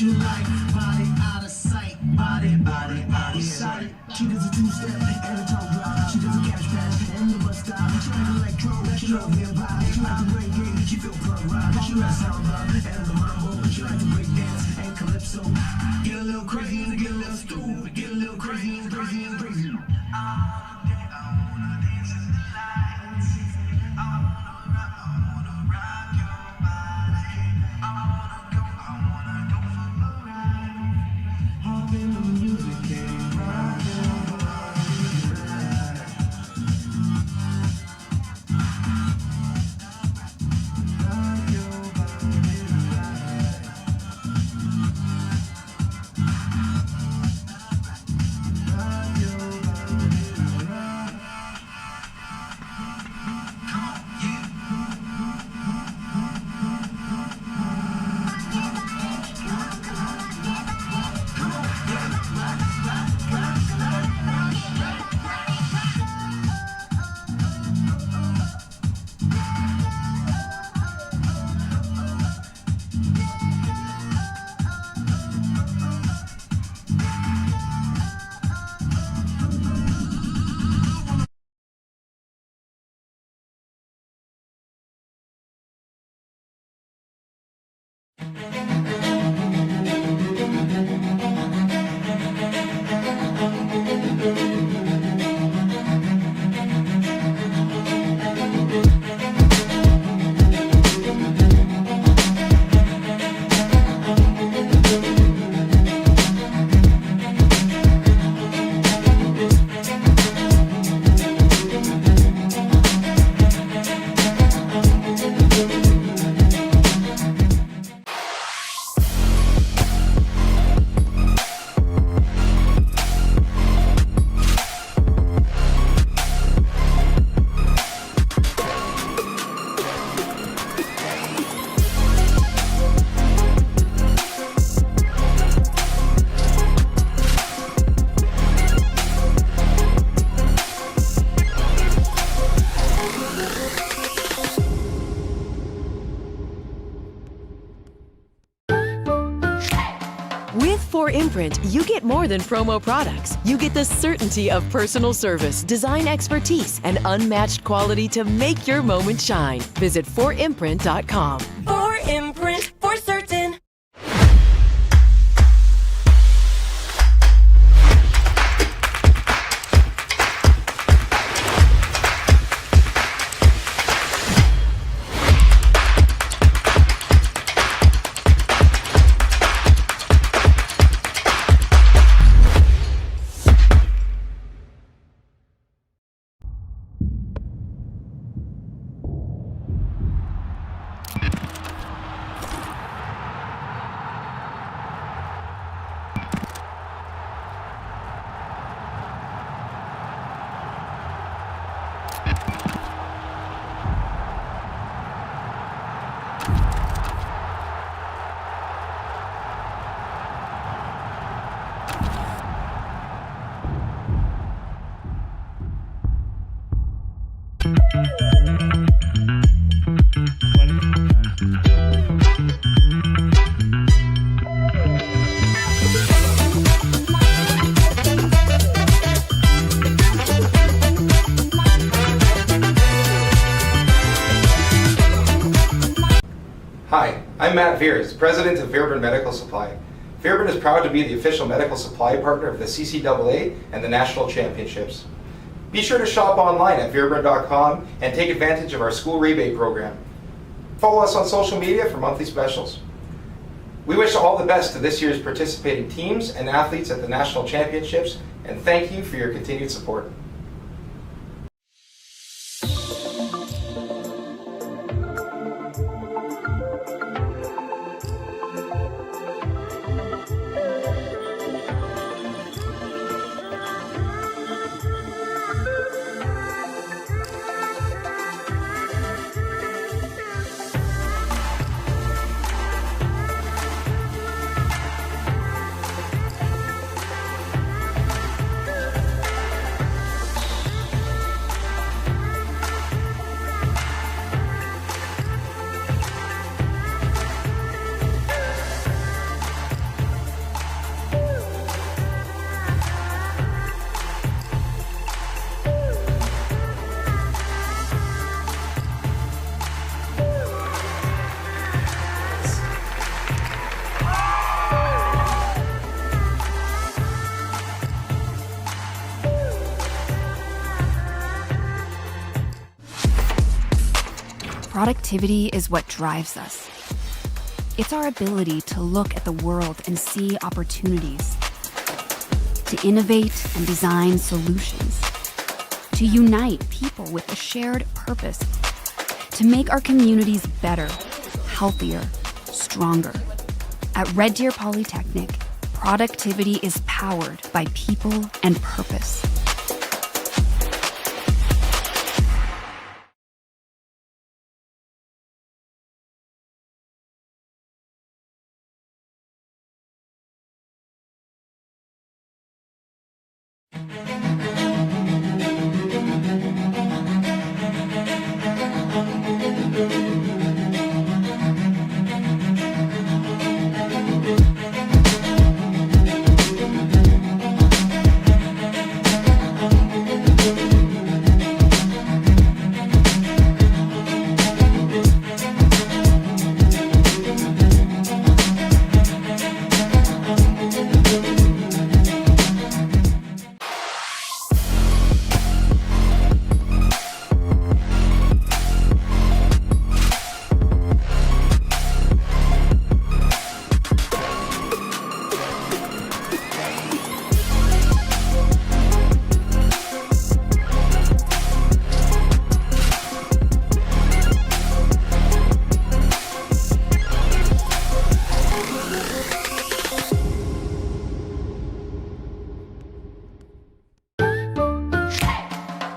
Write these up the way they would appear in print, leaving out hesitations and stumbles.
you like body out of sight, body out of sight. She does a two-step and a tongue drop. She does a cash pass and the bus stop. She like electro, she love hip-hop. She like the reggae, she feel punk rock. She like samba and the mambo. She like to break dance and calypso. Get a little crazy and get a little stupid. Get a little crazy and crazy and crazy. With 4imprint, you get more than promo products. You get the certainty of personal service, design expertise, and unmatched quality to make your moment shine. Visit 4imprint.com. 4imprint, for certain. Hi, I'm Matt Veers, President of Fairburn Medical Supply. Fairburn is proud to be the official medical supply partner of the CCAA and the National Championships. Be sure to shop online at fairburn.com and take advantage of our school rebate program. Follow us on social media for monthly specials. We wish all the best to this year's participating teams and athletes at the National Championships, and thank you for your continued support. Productivity is what drives us. It's our ability to look at the world and see opportunities, to innovate and design solutions, to unite people with a shared purpose, to make our communities better, healthier, stronger. At Red Deer Polytechnic, productivity is powered by people and purpose.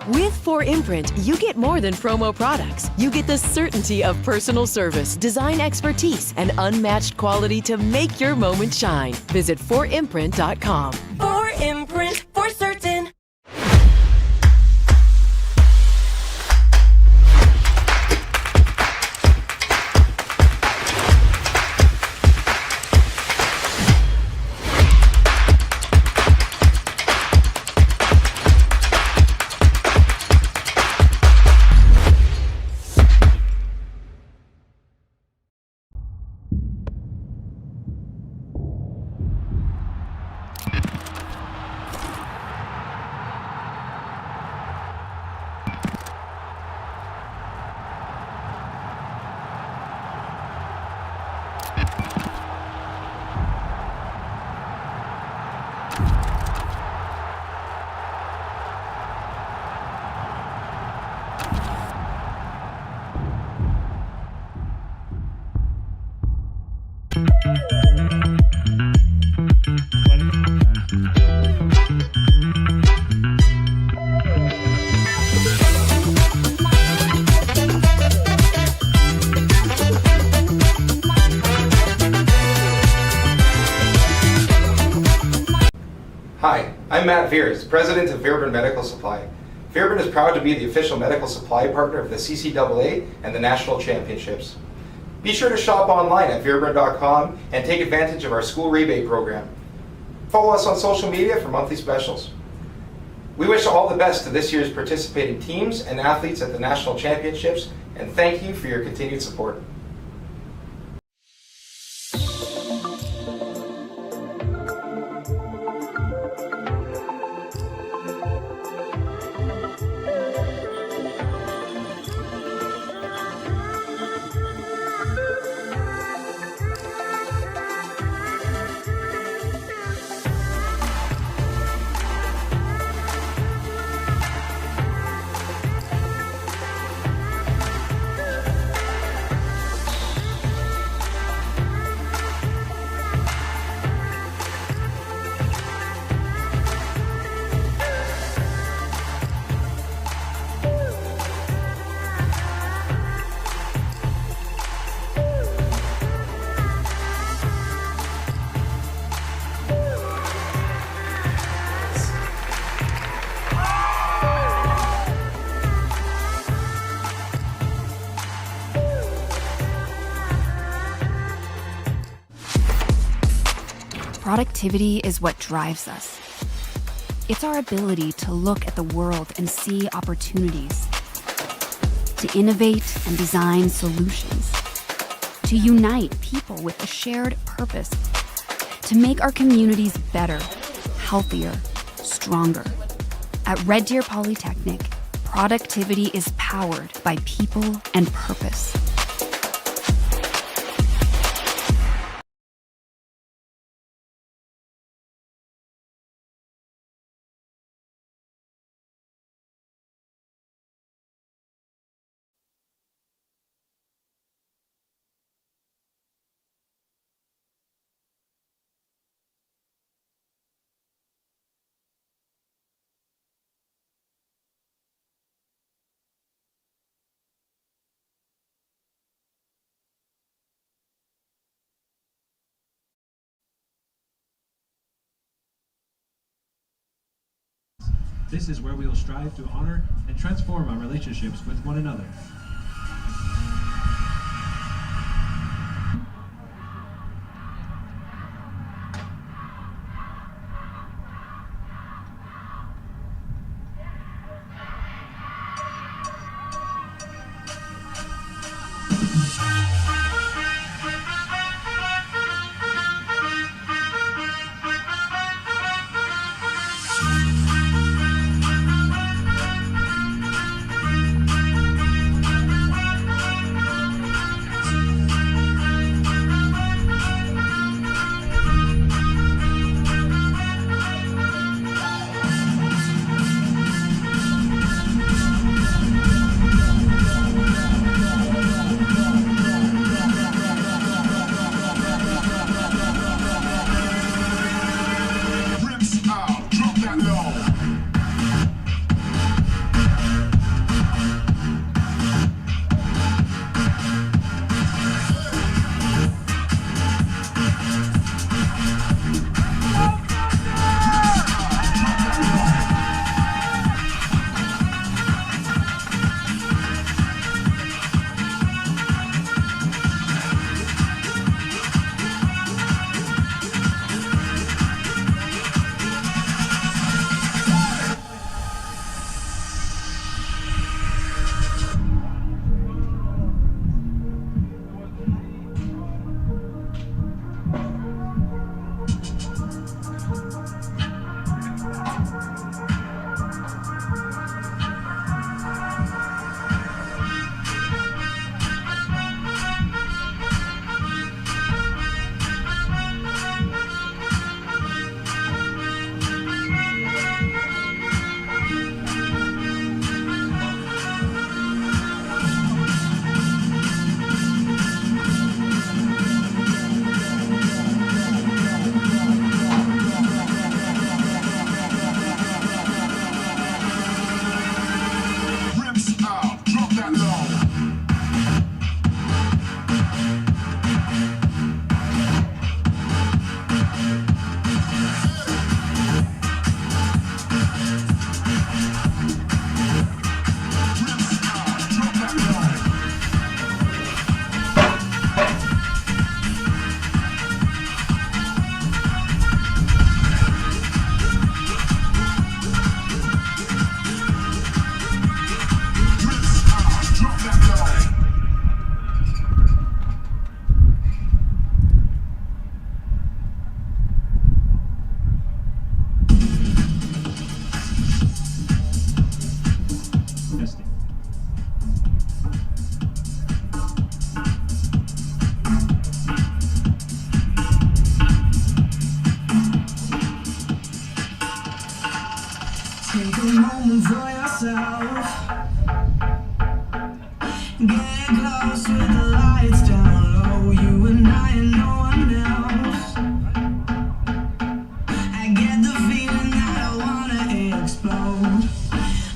With 4imprint, you get more than promo products. You get the certainty of personal service, design expertise, and unmatched quality to make your moment shine. Visit 4imprint.com. 4imprint for certain. Hi, I'm Matt Veers, President of Fairburn Medical Supply. Fairburn is proud to be the official medical supply partner of the CCAA and the National Championships. Be sure to shop online at fairburn.com and take advantage of our school rebate program. Follow us on social media for monthly specials. We wish all the best to this year's participating teams and athletes at the National Championships, and thank you for your continued support. Productivity is what drives us. It's our ability to look at the world and see opportunities, to innovate and design solutions, to unite people with a shared purpose, to make our communities better, healthier, stronger. At Red Deer Polytechnic, productivity is powered by people and purpose. This is where we will strive to honor and transform our relationships with one another. Take a moment for yourself. Get close with the lights down low. You and I and no one else. I get the feeling that I wanna explode.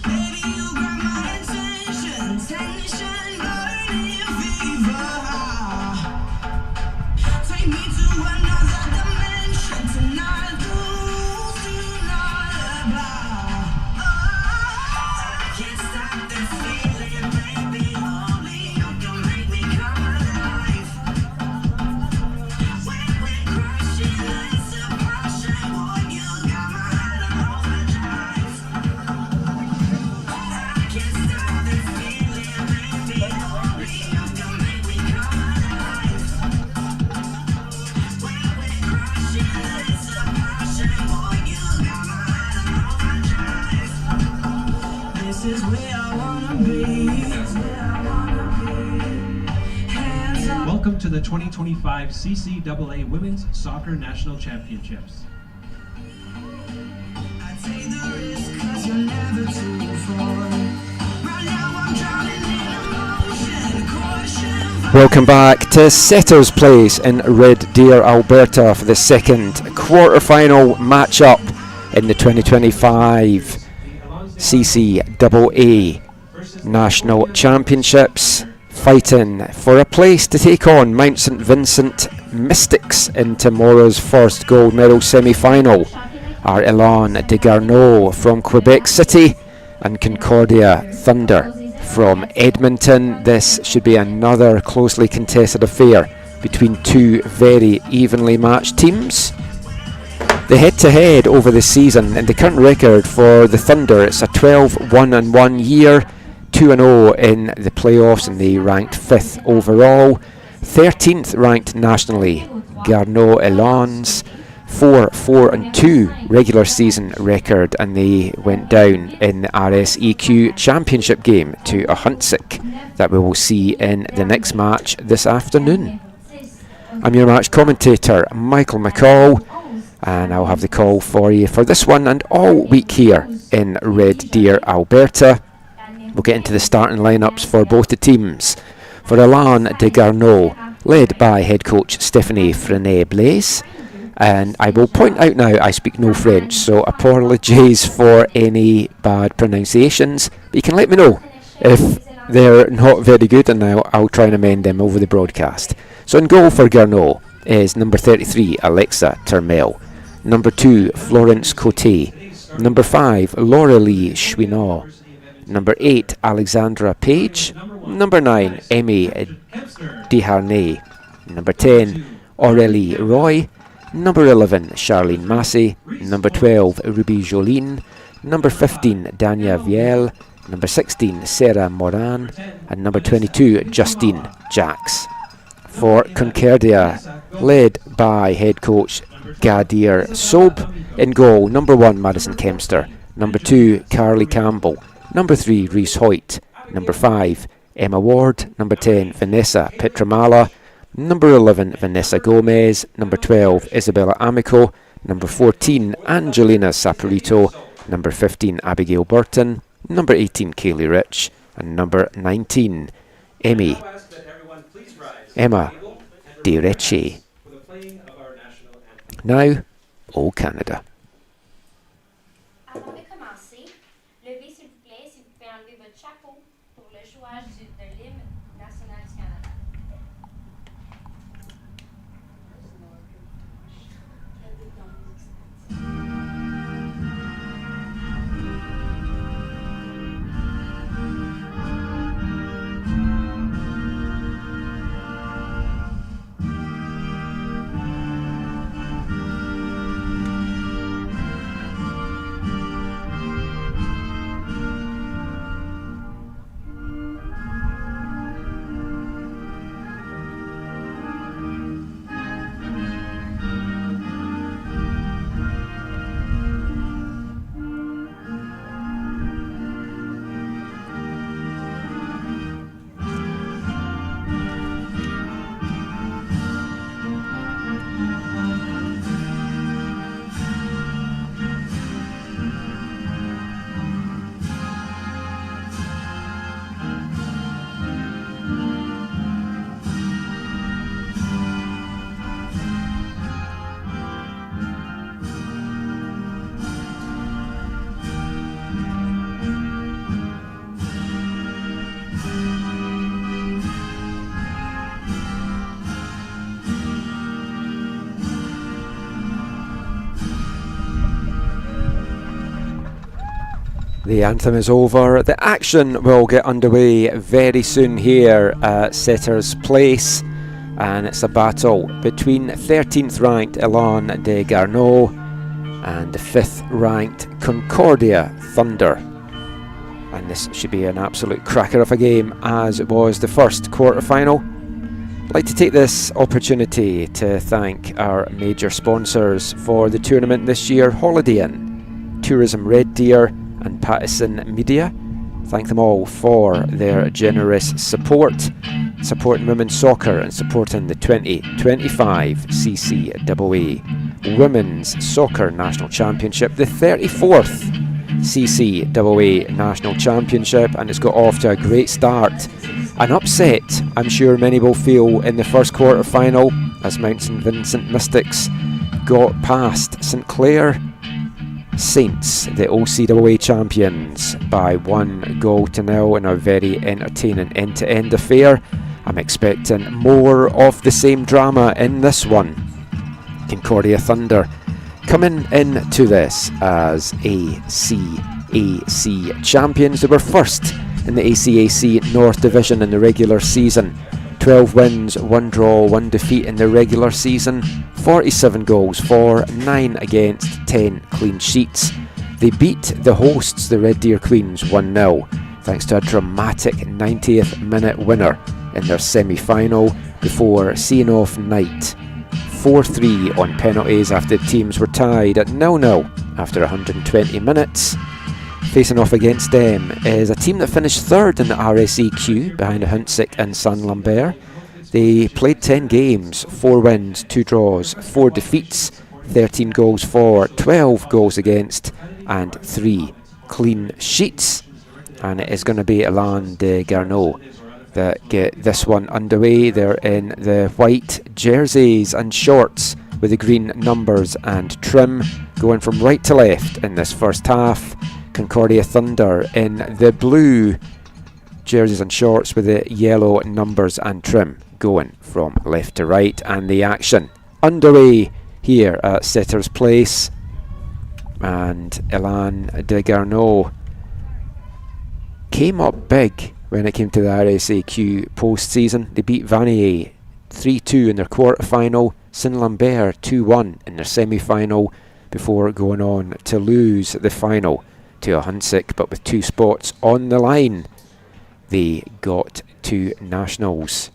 Baby, you grab my attention. Tension, burning fever. Take me to another dimension tonight. Lose to lullaby. Can't stop this feeling, baby. Only you can make me come alive. When we're crashing, it's a passion. Boy, you got my head on overdrive. I can't stop this feeling, baby. is where I wanna be. Hands up. Welcome to the 2025 CCAA Women's Soccer National Championships. I take the risk 'cause you're never too far. Right now I'm drowning in emotion, caution. Welcome back to Setters Place in Red Deer, Alberta for the second quarter-final match-up in the 2025 CCAA National Championships, fighting for a place to take on Mount St Vincent Mystics in tomorrow's first gold medal semi-final are Élans de Garneau from Quebec City and Concordia Thunder from Edmonton. This should be another closely contested affair between two very evenly matched teams. The head-to-head over the season and the current record for the Thunder, it's a 12-1-1 year, 2-0 in the playoffs, and they ranked 5th overall. 13th ranked nationally, Garneau Élans, 4-4-2 regular season record, and they went down in the RSEQ Championship game to a Huntsic that we will see in the next match this afternoon. I'm your match commentator, Michael McCall, and I'll have the call for you for this one and all week here in Red Deer, Alberta. We'll get into the starting lineups for both the teams. For Élans de Garneau, led by head coach Stephanie Frenet-Blaise. And I will point out now I speak no French, so apologies for any bad pronunciations. But you can let me know if they're not very good, and I'll try and amend them over the broadcast. So in goal for Garneau is number 33, Alexa Termel. Number 2, Florence Cote. Number 5, Laurelie Chouinard. Number 8, Alexandra Page. Number 9, Emmy Desharnais. Number 10, Aurélie Roy. Number 11, Charlene Massey. Number 12, Ruby Jolene. Number 15, Dania Viel. Number 16, Sarah Moran. And number 22, Justine Jacks. For Concordia, led by head coach Gadir Sob. In goal, number 1, Madison Kempster. Number 2, Carly Campbell. Number 3, Reese Hoyt. Number 5, Emma Ward. Number 10, Vanessa Petramala. Number 11, Vanessa Gomez. Number 12, Isabella Amico. Number 14, Angelina Saporito. Number 15, Abigail Burton. Number 18, Kaylee Rich. And number 19, Emma DeRecce. Now, Old Canada. Avant de commencer, levez s'il vous plaît si vous pouvez enlever votre chapeau pour le jouage de l'hymne national du Canada. The anthem is over. The action will get underway very soon here at Setters Place, and it's a battle between 13th ranked Élans de Garneau and the 5th ranked Concordia Thunder. And this should be an absolute cracker of a game, as it was the first quarter-final. I'd like to take this opportunity to thank our major sponsors for the tournament this year: Holiday Inn, Tourism Red Deer and Pattison Media. Thank them all for their generous support, supporting women's soccer and supporting the 2025 CCAA Women's Soccer National Championship, the 34th CCAA National Championship, and it's got off to a great start. An upset, I'm sure many will feel, in the first quarter final as Mount St Vincent Mystics got past St Clair Saints, the OCAA champions, by 1-0 in a very entertaining end-to-end affair. I'm expecting more of the same drama in this one. Concordia Thunder coming into this as ACAC champions. They were first in the ACAC North Division in the regular season. 12 wins, 1 draw, 1 defeat in the regular season. 47 goals for, 9 against, 10 clean sheets. They beat the hosts, the Red Deer Queens, 1-0, thanks to a dramatic 90th minute winner in their semi-final before seeing off Knight 4-3 on penalties after the teams were tied at 0-0 after 120 minutes. Facing off against them is a team that finished third in the RSEQ behind Huntsic and San Lambert. They played 10 games, 4 wins, 2 draws, 4 defeats, 13 goals for, 12 goals against and 3 clean sheets. And it is going to be Élans de Garneau that get this one underway. They're in the white jerseys and shorts with the green numbers and trim, going from right to left in this first half. Concordia Thunder in the blue jerseys and shorts with the yellow numbers and trim, going from left to right. And the action underway here at Setter's Place, and Élans de Garneau came up big when it came to the RSAQ post-season. They beat Vanier 3-2 in their quarter-final, Saint Lambert 2-1 in their semi-final, before going on to lose the final to a Huntsic, but with 2 spots on the line, they got to nationals.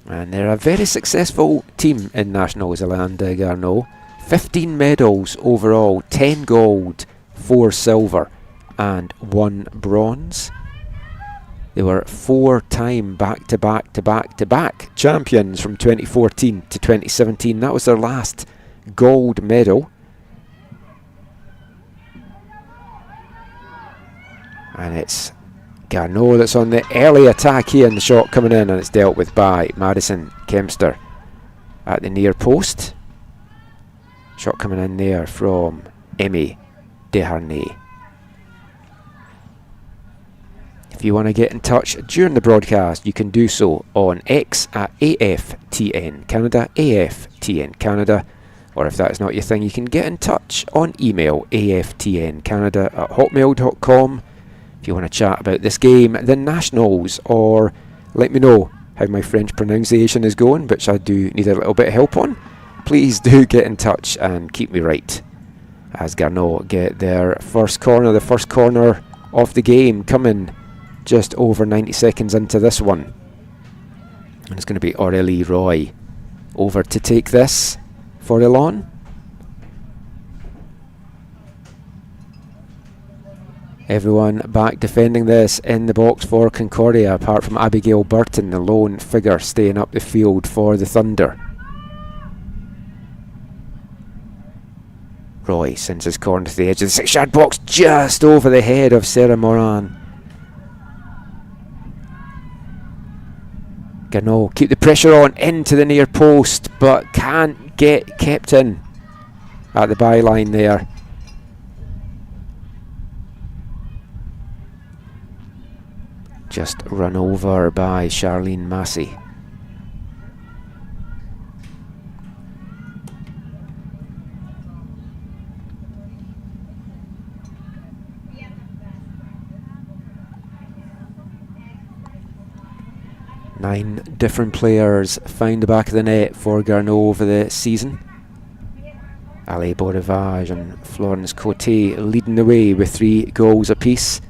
And they're a very successful team in nationals, Élans de Garneau. 15 medals overall, 10 gold, 4 silver and 1 bronze. They were 4-time back-to-back champions from 2014 to 2017. That was their last gold medal. And it's Garneau that's on the early attack here, and the shot coming in, and it's dealt with by Madison Kempster at the near post. Shot coming in there from Emmy Desharnais. If you want to get in touch during the broadcast, you can do so on X at AFTN Canada, AFTN Canada, or if that's not your thing, you can get in touch on email, aftncanada@hotmail.com. If you want to chat about this game, the Nationals, or let me know how my French pronunciation is going, which I do need a little bit of help on, please do get in touch and keep me right. As Garneau get their first corner, the first corner of the game, coming just over 90 seconds into this one. And it's going to be Aurélie Roy over to take this for Élans. Everyone back defending this in the box for Concordia, apart from Abigail Burton, the lone figure staying up the field for the Thunder. Roy sends his corner to the edge of the 6-yard box, just over the head of Sarah Moran. Garneau keep the pressure on into the near post, but can't get kept in at the byline there. Just run over by Charlene Massey. Nine different players found the back of the net for Garneau over the season. Ali Borivage and Florence Cote leading the way with 3 goals apiece.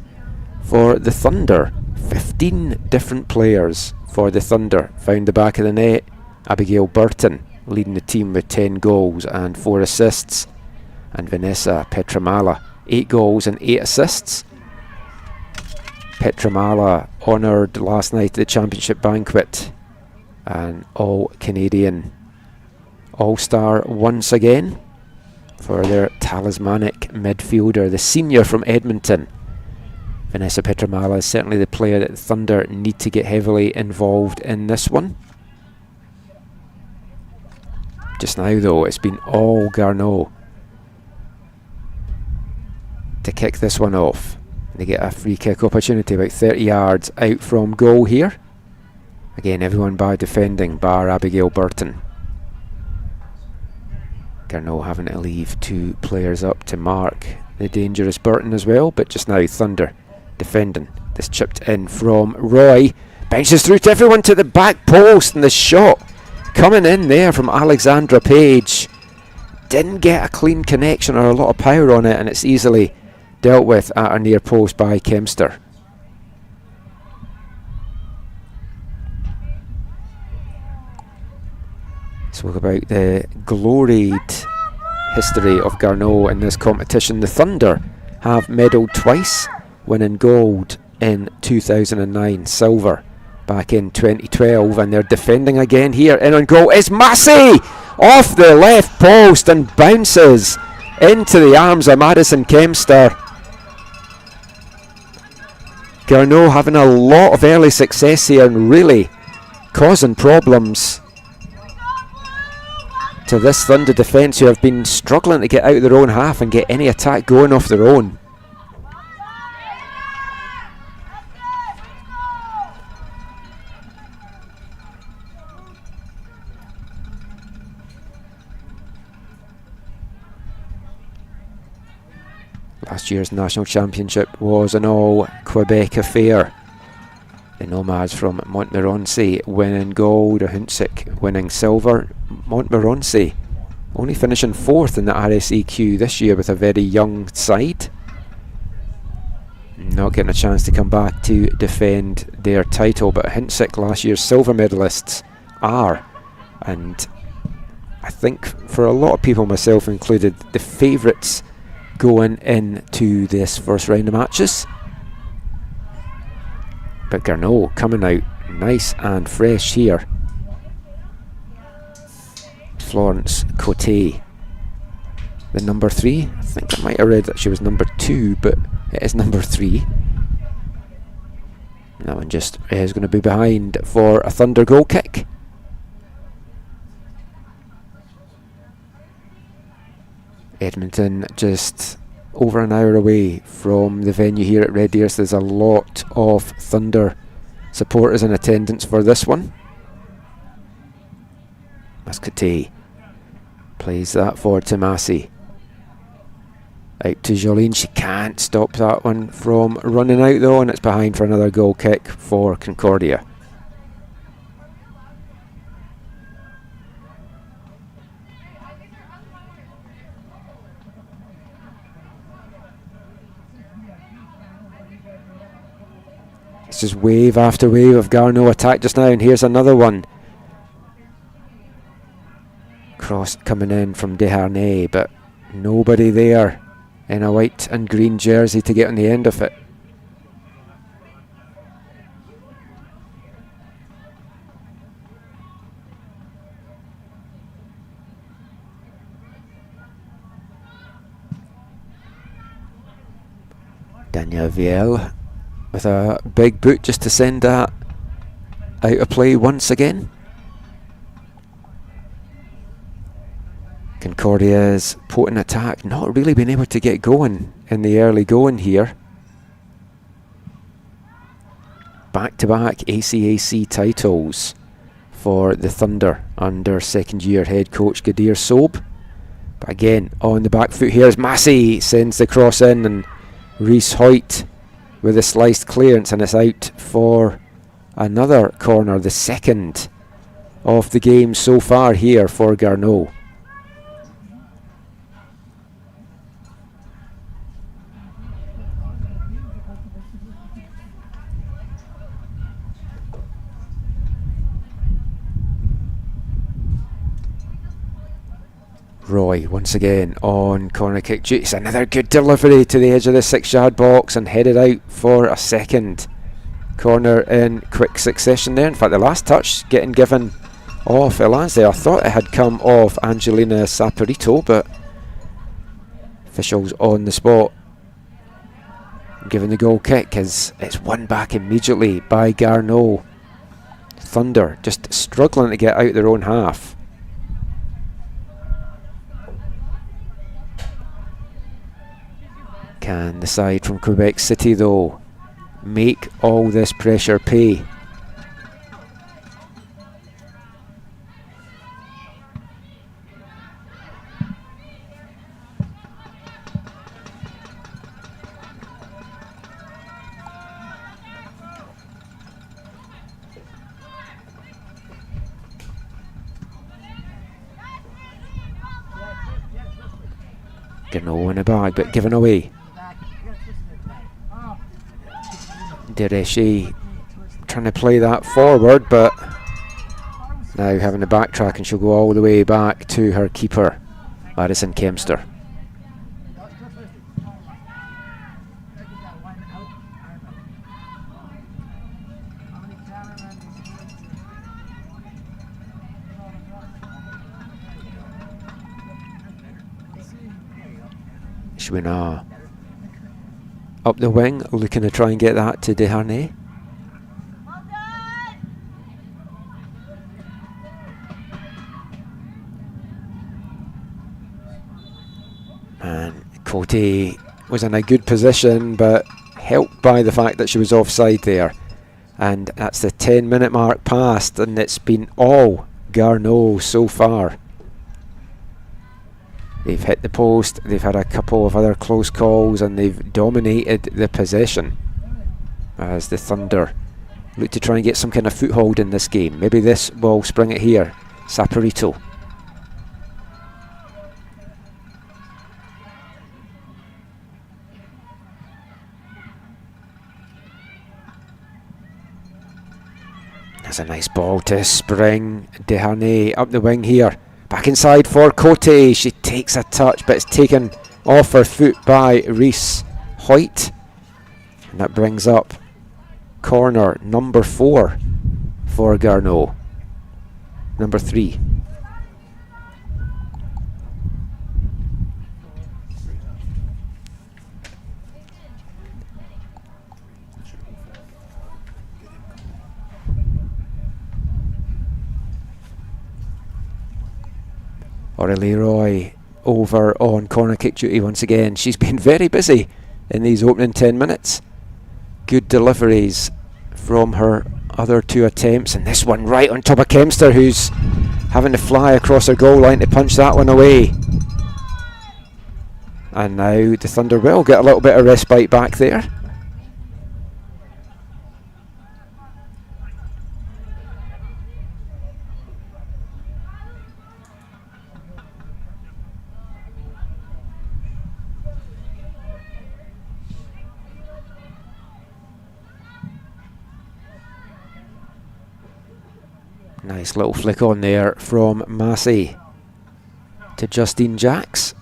For the Thunder, 15 different players for the Thunder found the back of the net. Abigail Burton leading the team with 10 goals and 4 assists. And Vanessa Petramala 8 goals and 8 assists. Petramala honoured last night at the championship banquet. An all-Canadian all-star once again for their talismanic midfielder, the senior from Edmonton. Vanessa Petramala is certainly the player that the Thunder need to get heavily involved in this one. Just now though, it's been all Garneau to kick this one off. They get a free kick opportunity about 30 yards out from goal here. Again, everyone by defending, bar Abigail Burton. Garneau having to leave 2 players up to mark the dangerous Burton as well, but just now Thunder defending. This chipped in from Roy. Bounces through to everyone to the back post, and the shot coming in there from Alexandra Page. Didn't get a clean connection or a lot of power on it, and it's easily dealt with at our near post by Kempster. Spoke about the gloried history of Garneau in this competition. The Thunder have medalled twice, winning gold in 2009, silver back in 2012, and they're defending again here. In on goal is Massey off the left post and bounces into the arms of Madison Kempster. Garneau having a lot of early success here and really causing problems to this Thunder defence, who have been struggling to get out of their own half and get any attack going off their own. Last year's national championship was an all-Quebec affair. The Nomads from Montmorency winning gold, Hunsik winning silver. Montmorency only finishing 4th in the RSEQ this year with a very young side. Not getting a chance to come back to defend their title, but Hunsik, last year's silver medalists, are. And I think for a lot of people, myself included, the favourites going into this first round of matches. But Garneau coming out nice and fresh here. Florence Cote, the number 3. I think I might have read that she was number 2, but it is number 3. That one just is going to be behind for a Thunder goal kick. Edmonton just over an hour away from the venue here at Red Deer, so there's a lot of Thunder supporters in attendance for this one. Mascotte plays that forward to Massey. Out to Jolene, she can't stop that one from running out though, and it's behind for another goal kick for Concordia. It's just wave after wave of Garneau attack just now, and here's another one. Cross coming in from Desharnais, but nobody there in a white and green jersey to get on the end of it. Daniel Viel with a big boot just to send that out of play once again. Concordia's potent attack not really been able to get going in the early going here. Back-to-back ACAC titles for the Thunder under second year head coach Gadir Sobe. But again, on the back foot here is Massey, sends the cross in, and Reese Hoyt with a sliced clearance, and it's out for another corner, the second of the game so far here for Garneau. Roy once again on corner kick duty. It's another good delivery to the edge of the 6-yard box and headed out for a second corner in quick succession there. In fact, the last touch getting given off Élans there. I thought it had come off Angelina Saporito, but officials on the spot giving the goal kick as it's won back immediately by Garneau. Thunder just struggling to get out their own half. Can the side from Quebec City though make all this pressure pay? Garneau in the bag, but given away. Dereshi trying to play that forward, but now having to backtrack, and she'll go all the way back to her keeper, Madison Kempster. Schwinner up the wing, looking to try and get that to Desharnais. And Cote was in a good position, but helped by the fact that she was offside there. And that's the 10-minute mark passed, and it's been all Garneau so far. They've hit the post, they've had a couple of other close calls, and they've dominated the possession as the Thunder look to try and get some kind of foothold in this game. Maybe this will spring it here. Saporito. That's a nice ball to spring. Desharnais up the wing here. Back inside for Cote. She takes a touch, but it's taken off her foot by Reese Hoyt. And that brings up corner number 4 for Garneau. Number 3. Aurélie Roy over on corner kick duty once again. She's been very busy in these opening 10 minutes. Good deliveries from her other 2 attempts, and this one right on top of Kempster, who's having to fly across her goal line to punch that one away. And now the Thunder will get a little bit of respite back there. Nice little flick on there from Massey to Justine Jacks.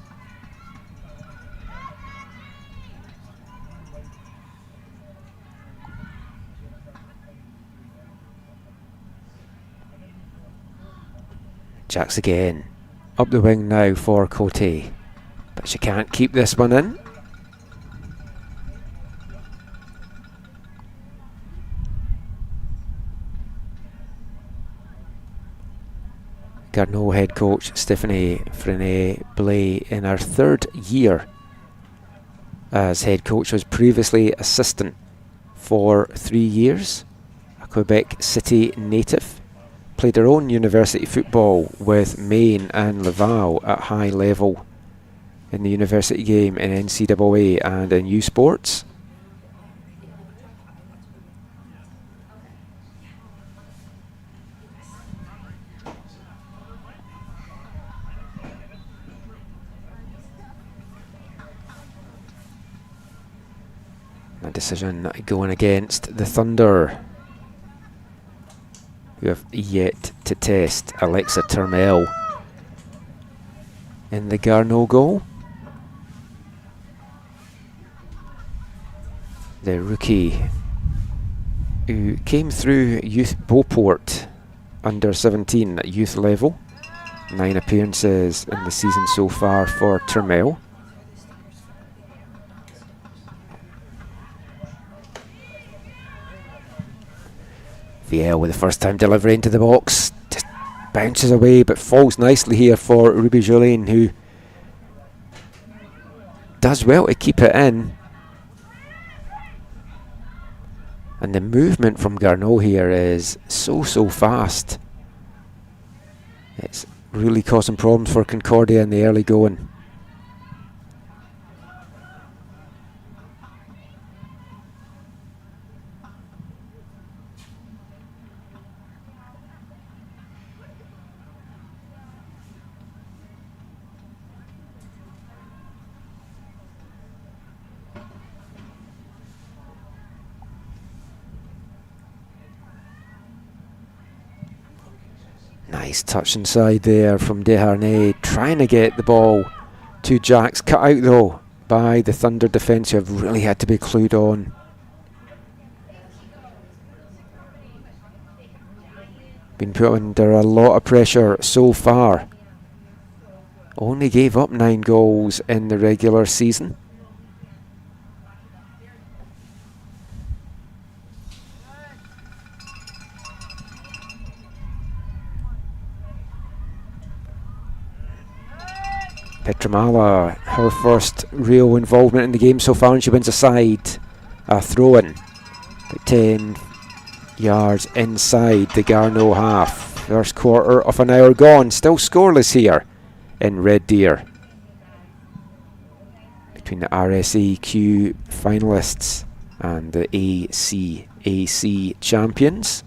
Jacks again. Up the wing now for Cote. But she can't keep this one in. Garneau head coach Stephanie Frenet-Blay in her 3rd year as head coach, was previously assistant for 3 years. A Quebec City native. Played her own university football with Maine and Laval at high level in the university game in NCAA and in U Sports. A decision going against the Thunder, who have yet to test Alexa Turmel. in the Garneau goal. The rookie who came through Youth Beauport under 17 at youth level. 9 appearances in the season so far for Turmel. Viel with the first time delivery into the box. Just bounces away but falls nicely here for Ruby Julien, who does well to keep it in. And the movement from Garneau here is so fast. It's really causing problems for Concordia in the early going. Nice touch inside there from Desharnais, trying to get the ball to Jacks. Cut out though by the Thunder defence, who have really had to be clued on. Been put under a lot of pressure so far. Only gave up 9 goals in the regular season. Petramala, her first real involvement in the game so far, and she wins a throw-in. About 10 yards inside the Garneau half. First quarter of an hour gone. Still scoreless here in Red Deer between the RSAQ finalists and the ACAC champions.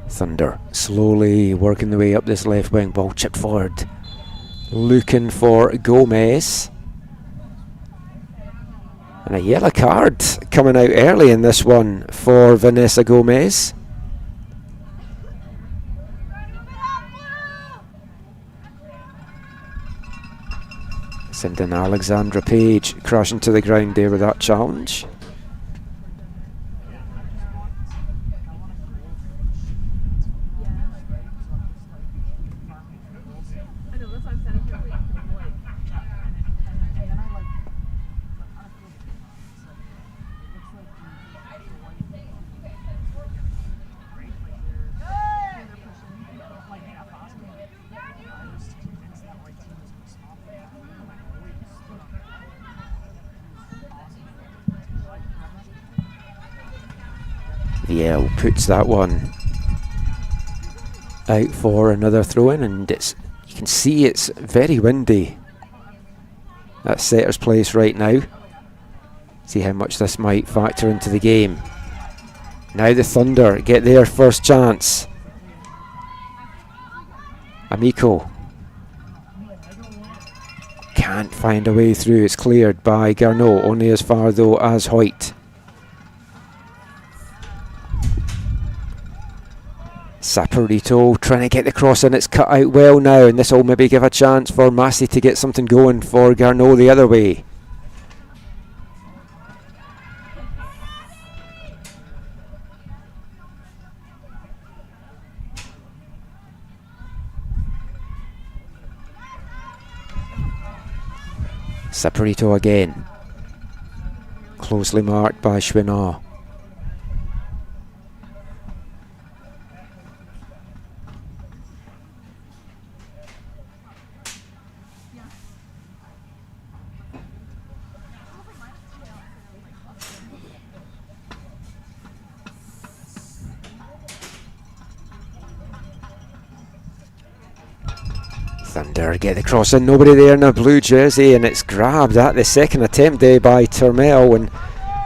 Thunder slowly working the way up this left wing. Ball chipped forward, looking for Gomez. And a yellow card coming out early in this one for Vanessa Gomez. Sending Alexandra Page crashing to the ground there with that challenge. Yeah, puts that one out for another throw-in, and you can see it's very windy at setter's place right now. See how much this might factor into the game. Now the Thunder get their first chance. Amico can't find a way through. It's cleared by Garneau, only as far though as Hoyt. Saporito trying to get the cross in. It's cut out well now, and this will maybe give a chance for Massey to get something going for Garneau the other way. Saporito again, closely marked by Chouinard. Thunder get the cross in, nobody there in a blue jersey, and it's grabbed at the second attempt there by Turmel, and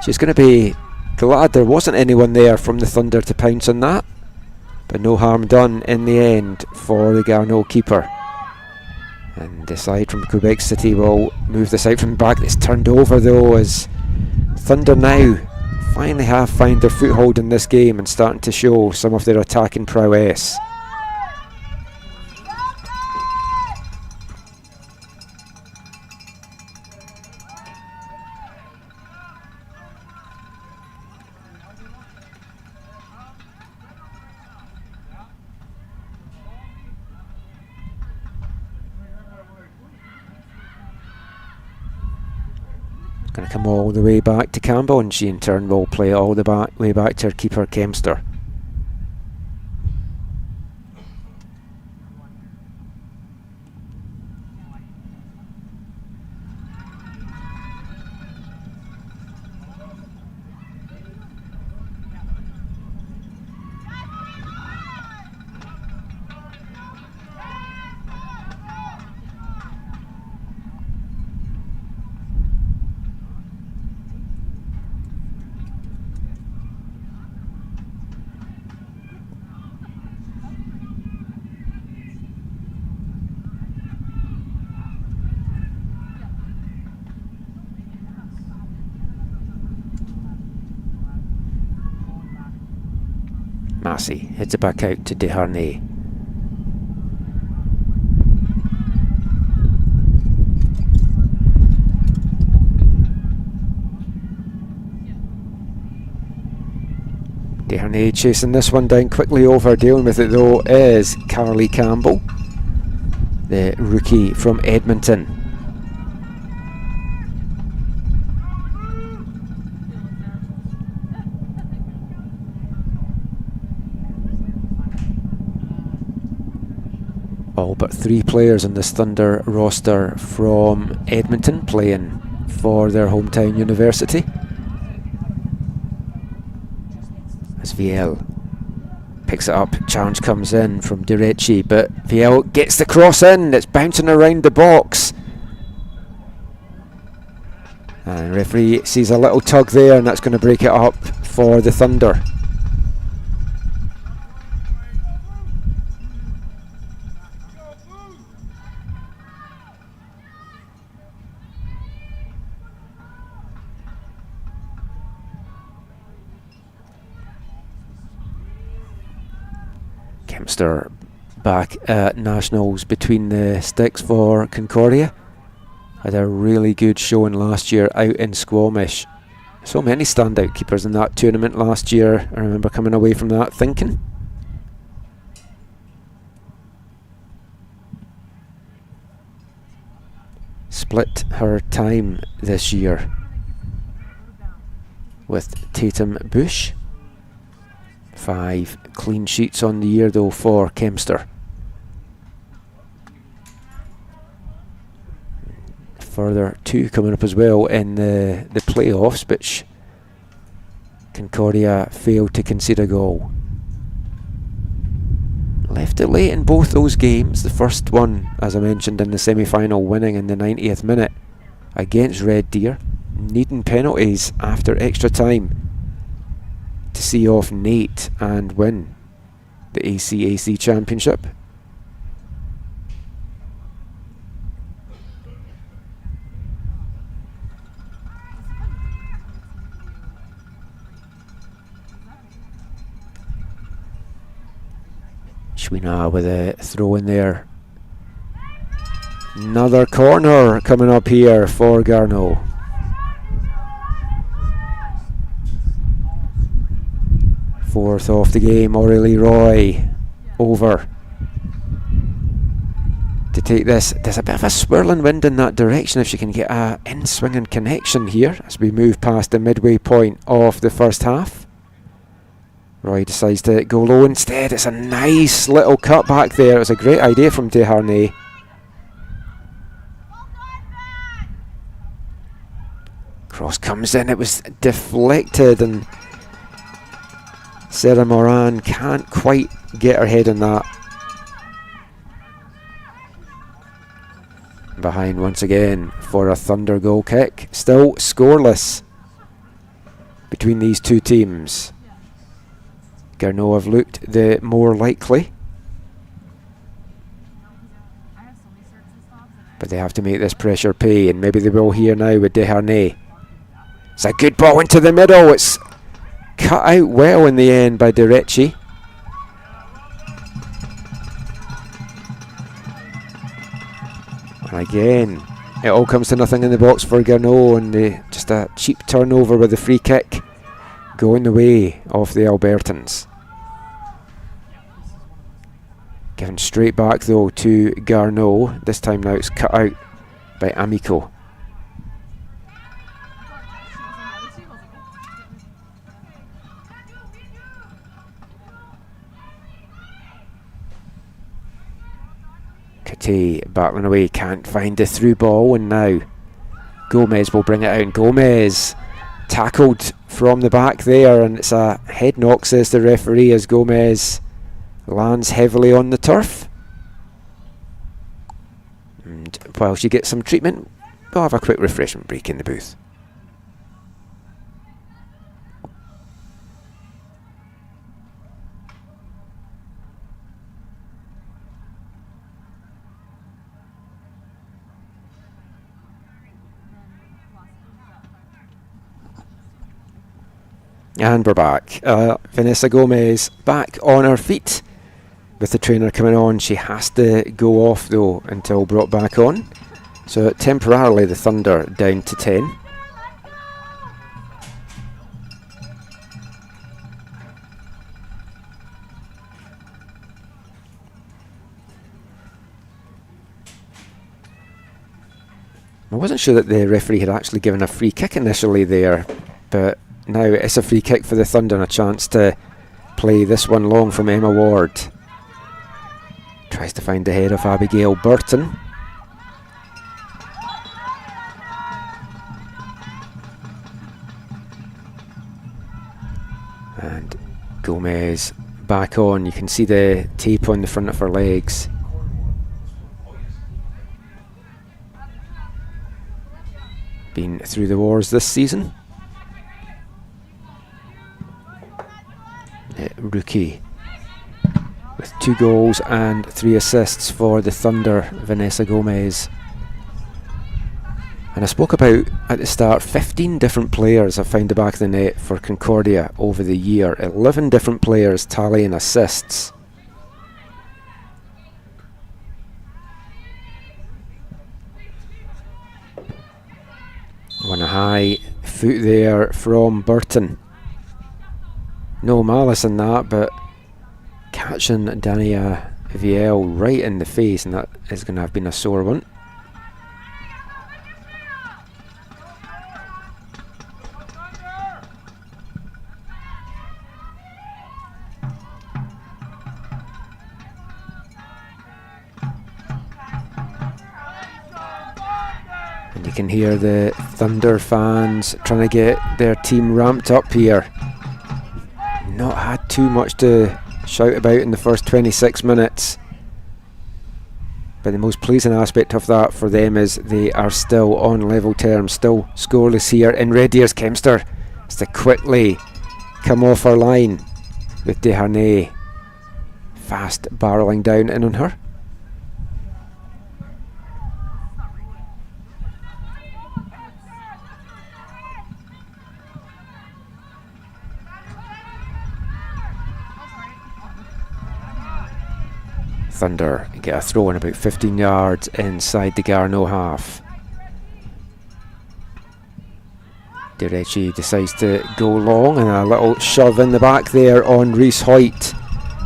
she's going to be glad there wasn't anyone there from the Thunder to pounce on that. But no harm done in the end for the Garneau keeper. And the side from Quebec City will move this out from back. It's turned over though, as Thunder now finally have found their foothold in this game and starting to show some of their attacking prowess. Going to come all the way back to Campbell, and she in turn will play it all the way back to her keeper Kempster. Massey heads it back out to Desharnais. Desharnais chasing this one down quickly over. Dealing with it though is Carly Campbell, the rookie from Edmonton. All but 3 players on this Thunder roster from Edmonton playing for their hometown university. As Viel picks it up, challenge comes in from Diretti, but Viel gets the cross in, it's bouncing around the box. And the referee sees a little tug there, and that's going to break it up for the Thunder. Kempster back at Nationals between the sticks for Concordia. Had a really good showing last year out in Squamish. So many standout keepers in that tournament last year. I remember coming away from that thinking. Split her time this year with Tatum Bush. 5 clean sheets on the year though for Kempster. Further 2 coming up as well in the playoffs, which Concordia failed to concede a goal. Left it late in both those games. The first one, as I mentioned, in the semi-final, winning in the 90th minute against Red Deer, needing penalties after extra time to see off Nate and win the ACAC Championship. Schwina with a throw in there. Another corner coming up here for Garneau. Fourth off the game, Aurélie Roy over to take this. There's a bit of a swirling wind in that direction if she can get a in-swinging connection here as we move past the midway point of the first half. Roy decides to go low instead. It's a nice little cut back there. It was a great idea from Desharnais. Cross comes in, it was deflected, and Sarah Moran can't quite get her head on that. Behind once again for a Thunder goal kick. Still scoreless. between these two teams. Garneau have looked the more likely, but they have to make this pressure pay, and maybe they will here now with Desharnais. It's a good ball into the middle. It's cut out well in the end by De Ricci. And again, it all comes to nothing in the box for Garneau, and just a cheap turnover with the free kick going the way of the Albertans. Given straight back though to Garneau. This time now it's cut out by Amico. Kate battling away, can't find the through ball, and now Gomez will bring it out, and Gomez tackled from the back there, and it's a head knock, says the referee, as Gomez lands heavily on the turf. And while she gets some treatment, we'll have a quick refreshment break in the booth. And we're back. Vanessa Gomez back on her feet. With the trainer coming on, she has to go off though until brought back on. So temporarily the Thunder down to 10. I wasn't sure that the referee had actually given a free kick initially there, but now it's a free kick for the Thunder and a chance to play this one long from Emma Ward. Tries to find the head of Abigail Burton. And Gomez back on. You can see the tape on the front of her legs. Been through the wars this season. Rookie with 2 goals and 3 assists for the Thunder, Vanessa Gomez. And I spoke about at the start, 15 different players have found the back of the net for Concordia over the year. 11 different players tallying assists. On a high foot there from Burton. No malice in that, but catching Dania Viel right in the face, and that is going to have been a sore one. And you can hear the Thunder fans trying to get their team ramped up here. Not had too much to shout about in the first 26 minutes, but the most pleasing aspect of that for them is they are still on level terms, still scoreless here in Red Deer's. Kempster has to quickly come off her line with Desharnais fast barrelling down in on her. Thunder get a throw in about 15 yards inside the Garneau half. De Ricci decides to go long, and a little shove in the back there on Reese Hoyt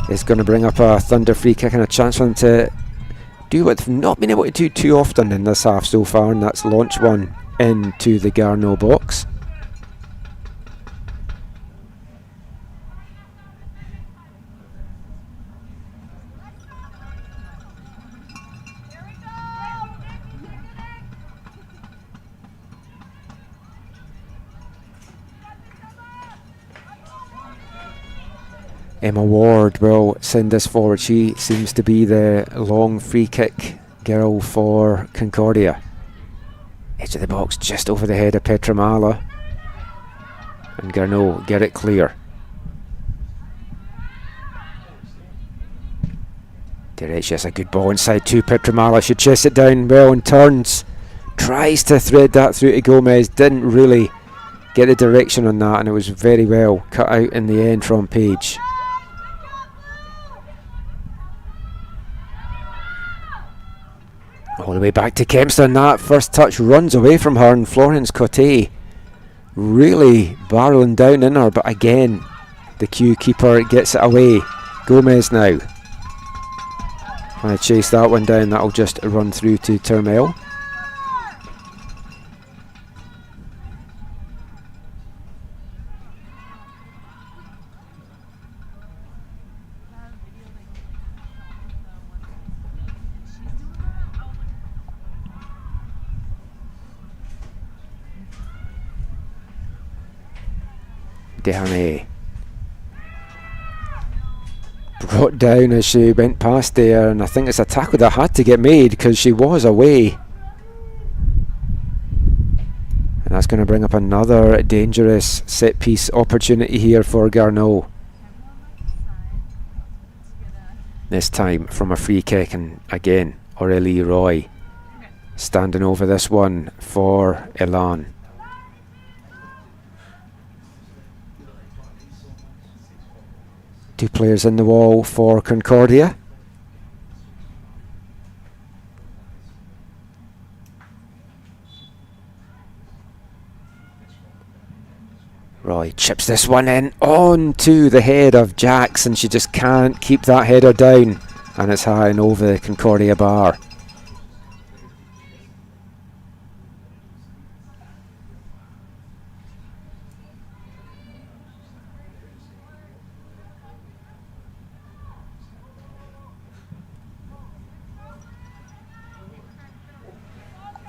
is going to bring up a Thunder free kick and a chance for them to do what they've not been able to do too often in this half so far, and that's launch one into the Garneau box. Emma Ward will send this forward. She seems to be the long free kick girl for Concordia. Edge of the box just over the head of Petramala. And Garneau get it clear. Direct, that's a good ball inside to Petramala. She chests it down well and turns. Tries to thread that through to Gomez. Didn't really get the direction on that, and it was very well cut out in the end from Page. All the way back to Kempston. That first touch runs away from her, and Florence Cotte really barreling down in her, but again the queue keeper gets it away. Gomez now trying to chase that one down. That'll just run through to Termel. Garneau brought down as she went past there, and I think it's a tackle that had to get made because she was away, and that's going to bring up another dangerous set piece opportunity here for Garneau, this time from a free kick. And again Aurélie Roy standing over this one for Élans. Two players in the wall for Concordia. Roy chips this one in on to the head of Jax, and she just can't keep that header down, and it's high and over the Concordia bar.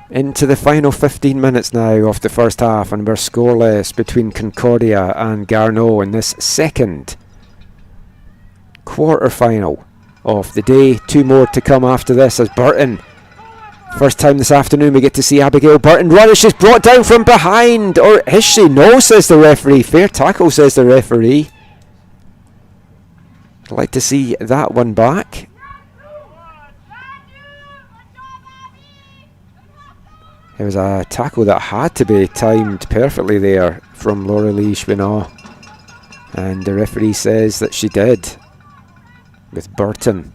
Into the final 15 minutes now of the first half, and we're scoreless between Concordia and Garneau in this second quarter final of the day. Two more to come after this, as Burton, first time this afternoon we get to see Abigail Burton run as she's brought down from behind. Or is she? No, says the referee. Fair tackle, says the referee. I'd like to see that one back. It was a tackle that had to be timed perfectly there from Laurelie Chouinard, and the referee says that she did, with Burton,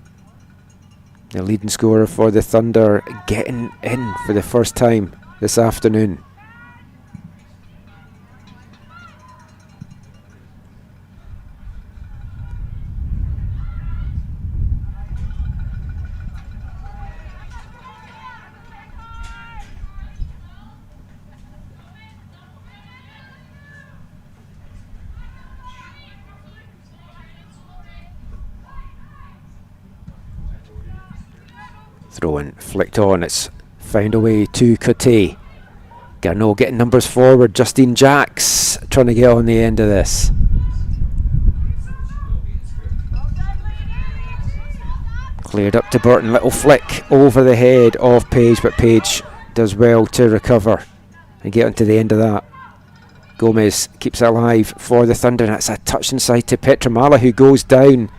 the leading scorer for the Thunder, getting in for the first time this afternoon. Throw in flicked on, it's found away to Cotte. Garneau getting numbers forward. Justine Jax trying to get on the end of this. Cleared up to Burton, little flick over the head of Page, but Page does well to recover and get onto the end of that. Gomez keeps it alive for the Thunder, and that's a touch inside to Petramala, who goes down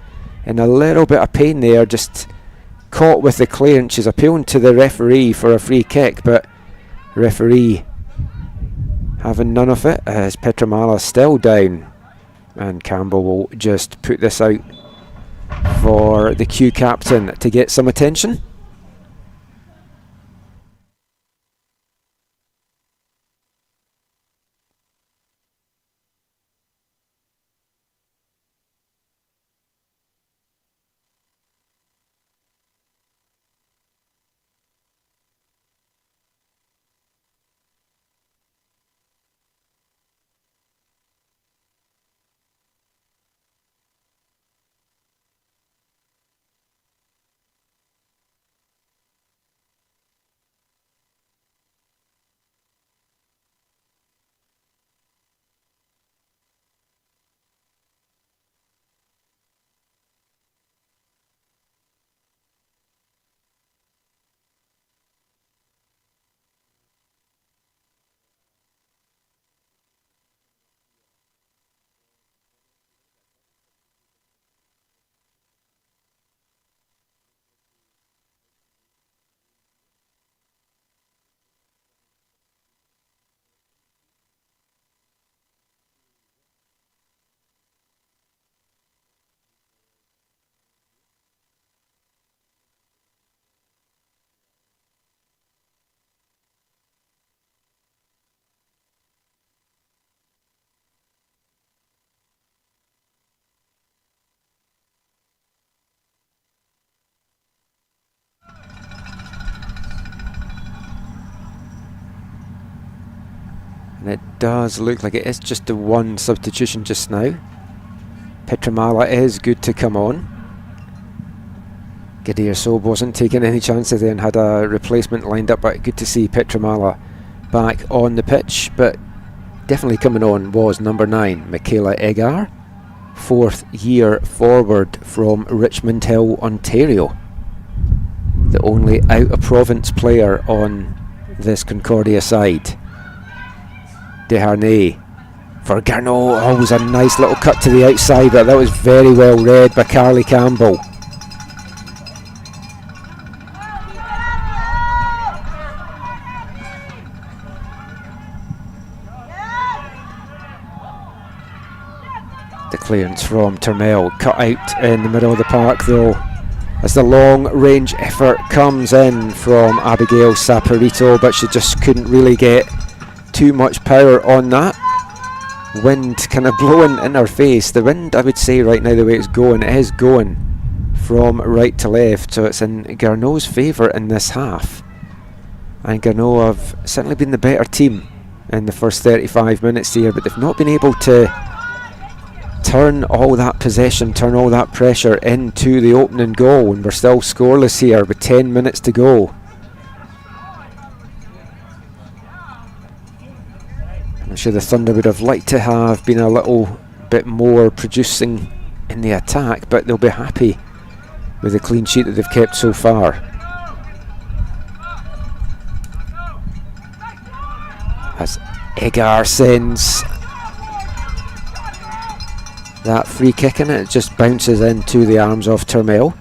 in a little bit of pain there, just caught with the clearance. She's appealing to the referee for a free kick, but referee having none of it, as Petramala still down, and Campbell will just put this out for the Q captain to get some attention. And it does look like it is just the one substitution just now. Petramala is good to come on. Gadir Sob wasn't taking any chances there and had a replacement lined up, but good to see Petramala back on the pitch. But definitely coming on was number 9, Michaela Egar, 4th year forward from Richmond Hill, Ontario. The only out-of-province player on this Concordia side. Desharnais for Garneau. Oh, it was a nice little cut to the outside, but that was very well read by Carly Campbell. The clearance from Turmel, cut out in the middle of the park though, as the long range effort comes in from Abigail Saporito, but she just couldn't really get too much power on that. Wind kind of blowing in her face. The wind, I would say right now, the way it's going, it is going from right to left, so it's in Garneau's favour in this half. And Garneau have certainly been the better team in the first 35 minutes here, but they've not been able to turn all that possession, turn all that pressure into the opening goal, and we're still scoreless here with 10 minutes to go. I'm sure the Thunder would have liked to have been a little bit more producing in the attack, but they'll be happy with the clean sheet that they've kept so far. As Egar sends that free kick in, it just bounces into the arms of Turmel.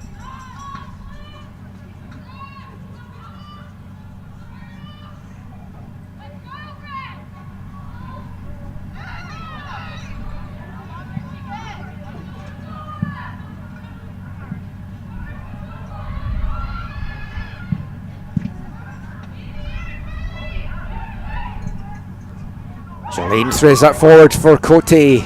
Jolene throws that forward for Cote.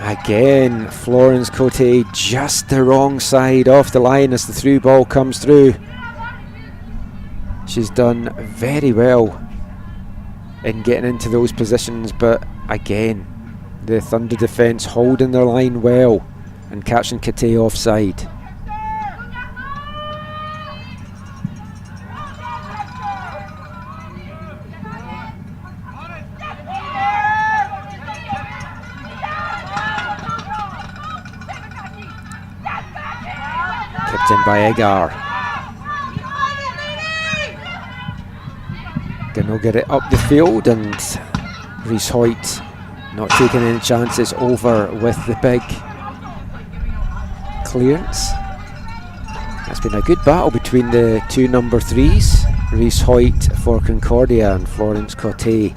Again, Florence Cote just the wrong side off the line as the through ball comes through. She's done very well in getting into those positions, but again, the Thunder defence holding their line well and catching Cote offside. In by Egar. Garneau get it up the field, and Reese Hoyt not taking any chances over with the big clearance. That's been a good battle between the two number 3s, Reese Hoyt for Concordia and Florence Cote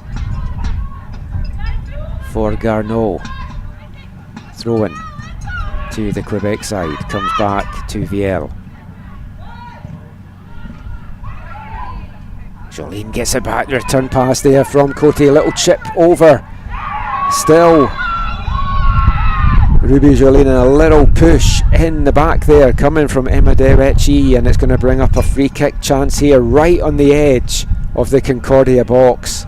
for Garneau. Throw-in to the Quebec side, comes back to Viel. Jolene gets it back, return pass there from Cote, a little chip over. Still Ruby Jolene, a little push in the back there coming from Emma Derechi, and it's going to bring up a free kick chance here right on the edge of the Concordia box.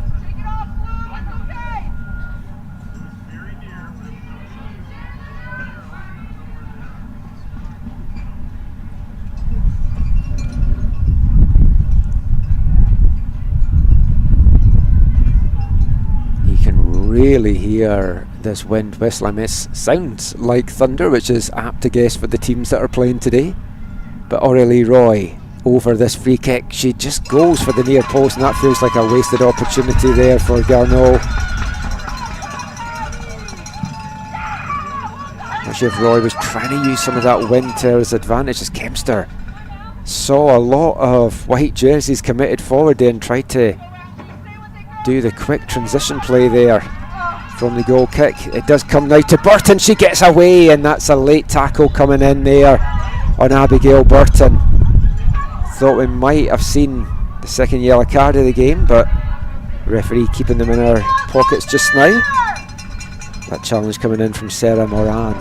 Really hear this wind whistle. I mean, it sounds like thunder, which is apt to guess for the teams that are playing today. But Aurélie Roy over this free kick, she just goes for the near post, and that feels like a wasted opportunity there for Garneau. I'm sure if Roy was trying to use some of that wind to his advantage, as Kempster saw a lot of white jerseys committed forward there and tried to do the quick transition play there from the goal kick. It does come now to Burton, she gets away, and that's a late tackle coming in there on Abigail Burton. Thought we might have seen the second yellow card of the game, but referee keeping them in our pockets just now. That challenge coming in from Sarah Moran.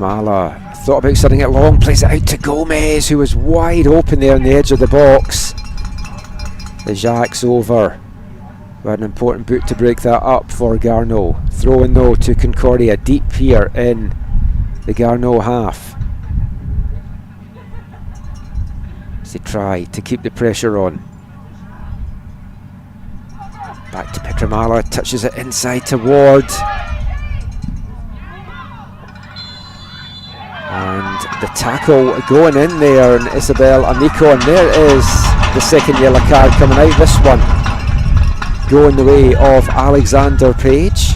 Petramala thought about setting it long, plays it out to Gomez, who was wide open there on the edge of the box. The Jacques over. We had an important boot to break that up for Garneau. Throw in though to Concordia, deep here in the Garneau half. As they try to keep the pressure on. Back to Petramala, touches it inside to Ward. And the tackle going in there, and Isabel Amico, and there is the second yellow card coming out. This one going the way of Alexander Page.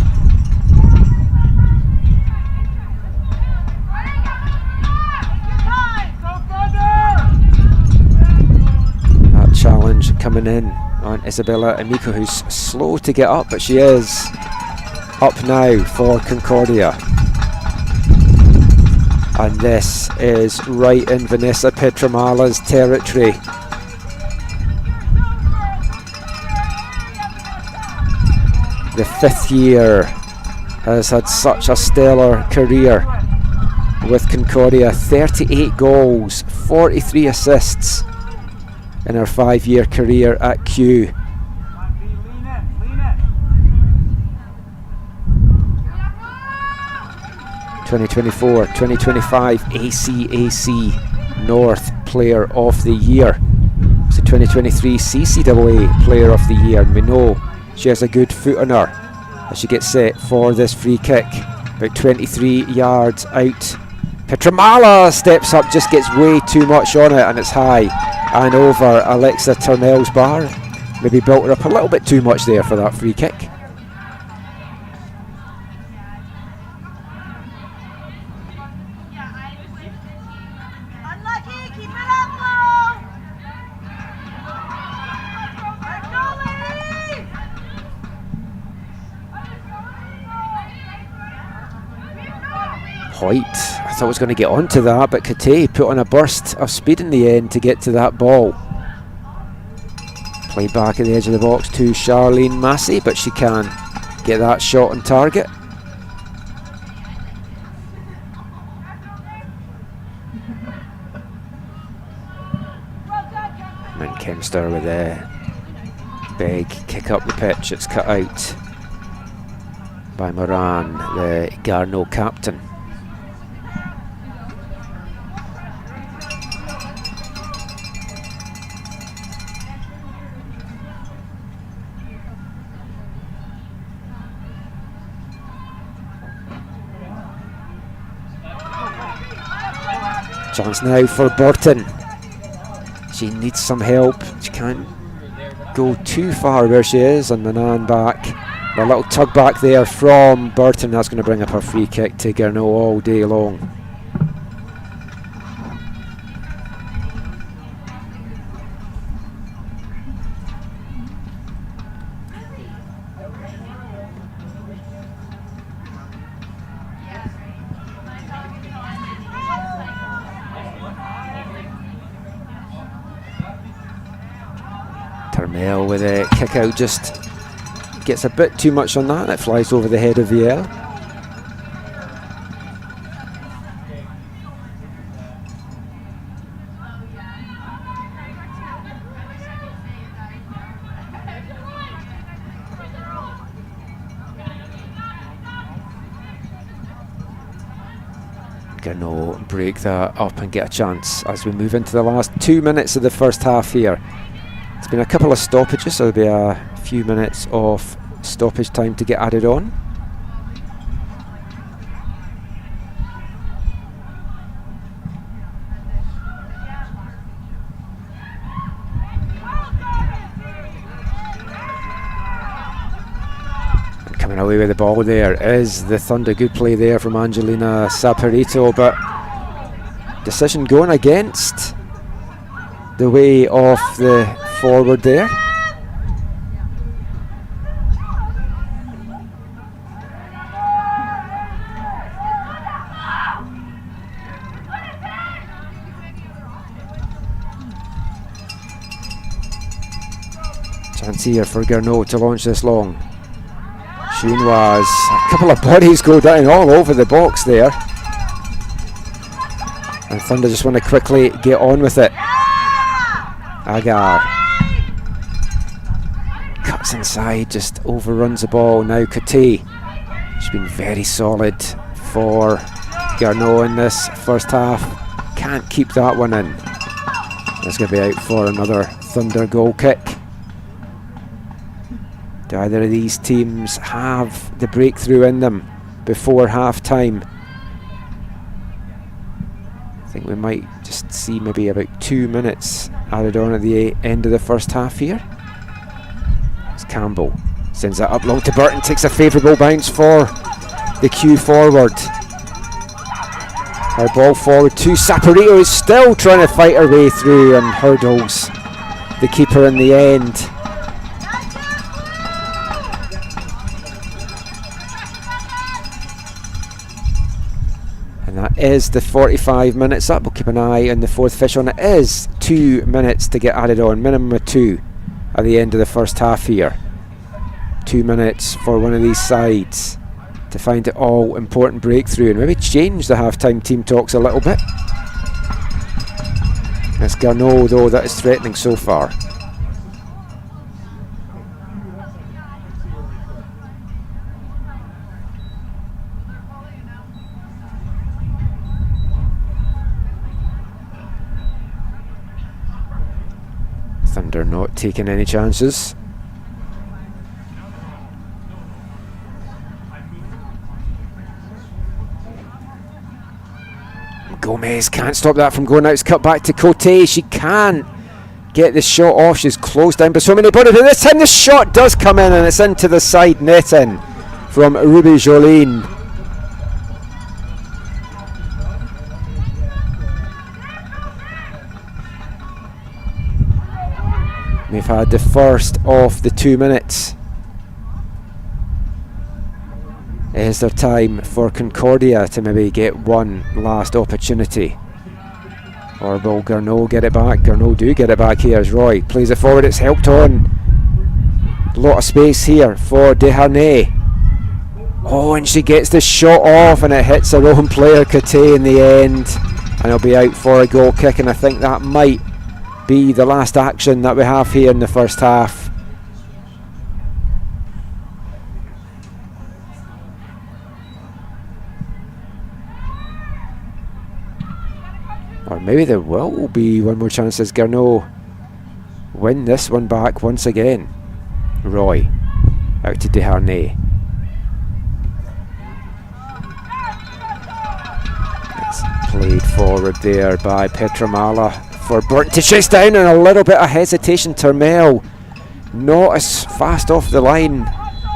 That challenge coming in on Isabella Amico, who's slow to get up, but she is up now for Concordia. And this is right in Vanessa Petramala's territory. The fifth year has had such a stellar career with Concordia. 38 goals, 43 assists in her 5-year career at Kew. (2024, 2025) ACAC North Player of the Year. So 2023 CCAA Player of the Year, and we know she has a good foot on her as she gets set for this free kick. About 23 yards out. Petramala steps up, just gets way too much on it, and it's high and over Alexa Turnell's bar. Maybe built her up a little bit too much there for that free kick. Hoyt, I thought was going to get onto that, but Kate put on a burst of speed in the end to get to that ball. Played back at the edge of the box to Charlene Massey, but she can get that shot on target. And Kempster with a big kick up the pitch. It's cut out by Moran, the Garneau captain. Chance now for Burton. She needs some help. She can't go too far where she is, and Manan back. A little tug back there from Burton. That's going to bring up her free kick to Garneau all day long. Termel with a kick out, just gets a bit too much on that. It flies over the head of Viel. Garneau break that up and get a chance as we move into the last 2 minutes of the first half here. It's been a couple of stoppages, so there'll be a few minutes of stoppage time to get added on. And coming away with the ball there is the Thunder. Good play there from Angelina Saperito, but decision going against the way of the forward there. Chance here for Garneau to launch this long. Chinoise, a couple of bodies go down all over the box there. And Thunder just want to quickly get on with it. Agar cuts inside, just overruns the ball. Now Cote. She's been very solid for Garneau in this first half. Can't keep that one in. It's going to be out for another Thunder goal kick. Do either of these teams have the breakthrough in them before half time? I think we might just see maybe about 2 minutes added on at the end of the first half here. It's Campbell sends that up long to Burton, takes a favourable bounce for the cue forward. Her ball forward to Saporito, who's still trying to fight her way through and hurdles the keeper in the end. And that is the 45 minutes up. We'll keep an eye on the fourth official, and it is 2 minutes to get added on, minimum of 2 at the end of the first half here. 2 minutes for one of these sides to find the all important breakthrough and maybe change the half-time team talks a little bit. It's Garneau though that is threatening so far. Thunder not taking any chances. Gomez can't stop that from going out. It's cut back to Cote. She can't get the shot off. She's closed down by so many bodies. But this time the shot does come in and it's into the side netting from Ruby Jolene. We've had the first of the 2 minutes. Is there time for Concordia to maybe get one last opportunity? Or will Garneau get it back? Garneau do get it back here as Roy plays it forward. It's helped on. A lot of space here for Desharnais. Oh, and she gets the shot off and it hits her own player, Cote, in the end. And it'll be out for a goal kick, and I think that might be the last action that we have here in the first half. Or maybe there will be one more chance as Garneau win this one back once again. Roy out to Desharnais. It's played forward there by Petramala for Burton to chase down, and a little bit of hesitation. Turmel not as fast off the line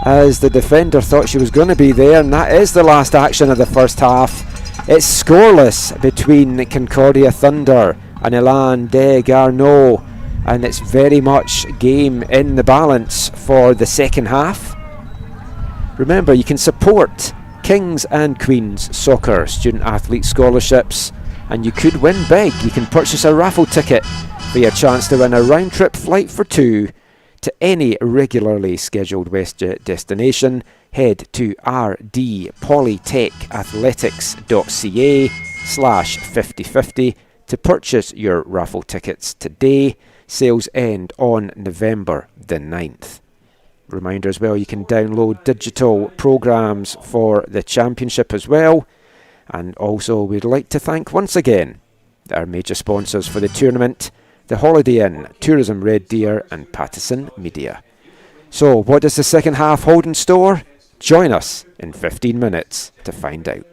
as the defender thought she was going to be there, and that is the last action of the first half. It's scoreless between Concordia Thunder and Élans de Garneau, and it's very much game in the balance for the second half. Remember, you can support Kings and Queens Soccer Student Athlete Scholarships, and you could win big. You can purchase a raffle ticket for your chance to win a round-trip flight for 2 to any regularly scheduled WestJet destination. Head to rdpolytechathletics.ca/5050 to purchase your raffle tickets today. Sales end on November the 9th. Reminder as well, you can download digital programmes for the championship as well. And also we'd like to thank once again our major sponsors for the tournament, the Holiday Inn, Tourism Red Deer and Pattison Media. So what does the second half hold in store? Join us in 15 minutes to find out.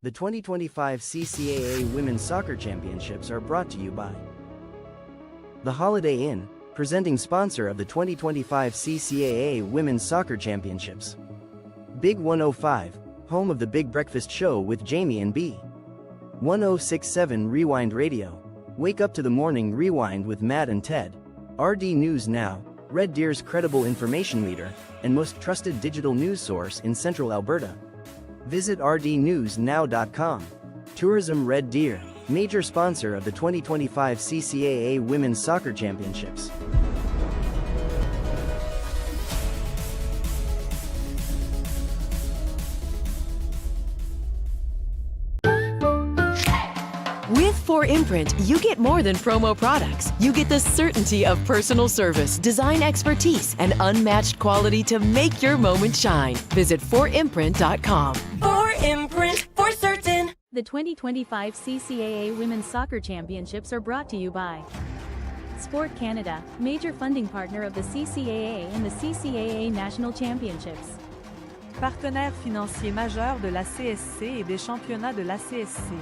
The 2025 CCAA Women's Soccer Championships are brought to you by the Holiday Inn, presenting sponsor of the 2025 CCAA Women's Soccer Championships. Big 105, home of the Big Breakfast Show with Jamie and B. 1067 Rewind Radio. Wake up to the morning rewind with Matt and Ted. RD News Now, Red Deer's credible information leader and most trusted digital news source in Central Alberta. Visit rdnewsnow.com. Tourism Red Deer, major sponsor of the 2025 CCAA Women's Soccer Championships. With 4imprint, you get more than promo products. You get the certainty of personal service, design expertise, and unmatched quality to make your moment shine. Visit 4imprint.com. 4imprint for certain. The 2025 CCAA Women's Soccer Championships are brought to you by Sport Canada, major funding partner of the CCAA and the CCAA National Championships. Partenaire financier majeur de la CSC et des championnats de la CSC.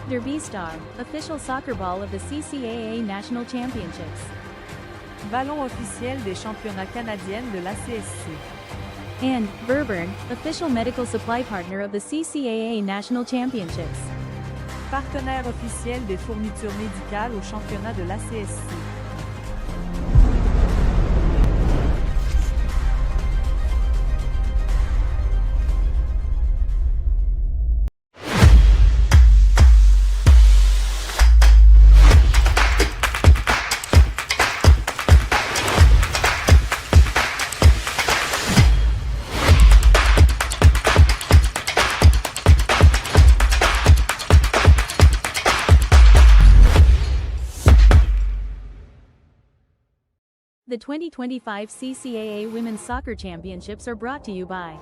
Derby Star, official soccer ball of the CCAA National Championships. Ballon officiel des championnats canadiennes de la CSC. And Verburn, official medical supply partner of the CCAA National Championships. Partenaire officiel des fournitures médicales aux championnats de la CSC. The 2025 CCAA Women's Soccer Championships are brought to you by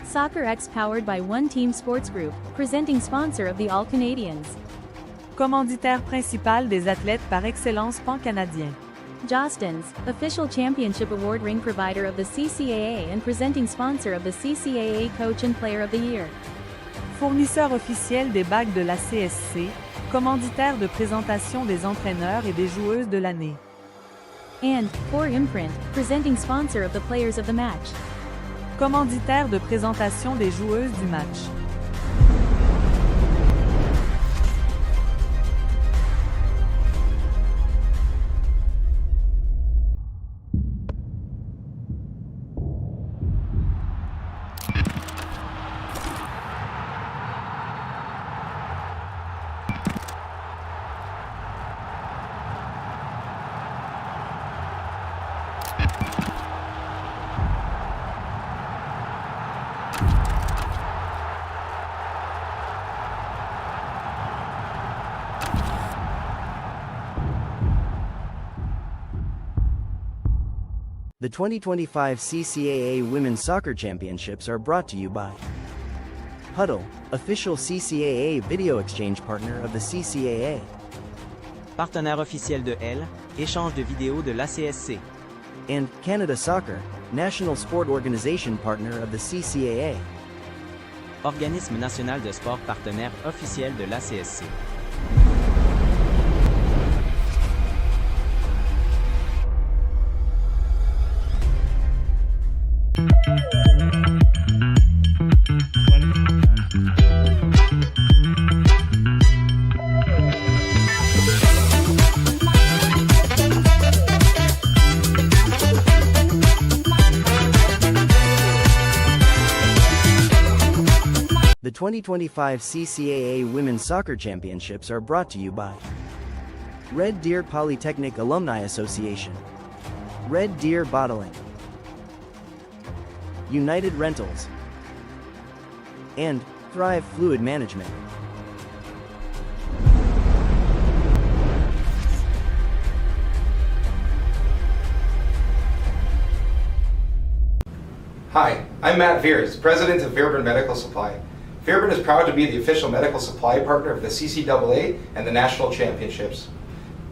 Soccer X, powered by One Team Sports Group, presenting sponsor of the All Canadians. Commanditaire principal des athlètes par excellence pan-canadien. Jostens, official championship award ring provider of the CCAA and presenting sponsor of the CCAA Coach and Player of the Year. Fournisseur officiel des bagues de la CSC, commanditaire de présentation des entraîneurs et des joueuses de l'année. And 4imprint, presenting sponsor of the Players of the Match. Commanditaire de présentation des joueuses du match. The 2025 CCAA Women's Soccer Championships are brought to you by Huddle, official CCAA video exchange partner of the CCAA. Partenaire officiel de L, échange de vidéos de l'ACSC. And Canada Soccer, national sport organization partner of the CCAA. Organisme national de sport partenaire officiel de l'ACSC. The 2025 CCAA Women's Soccer Championships are brought to you by Red Deer Polytechnic Alumni Association, Red Deer Bottling, United Rentals, and Thrive Fluid Management. Hi, I'm Matt Veers, President of Verburn Medical Supply. Verburn is proud to be the official medical supply partner of the CCAA and the National Championships.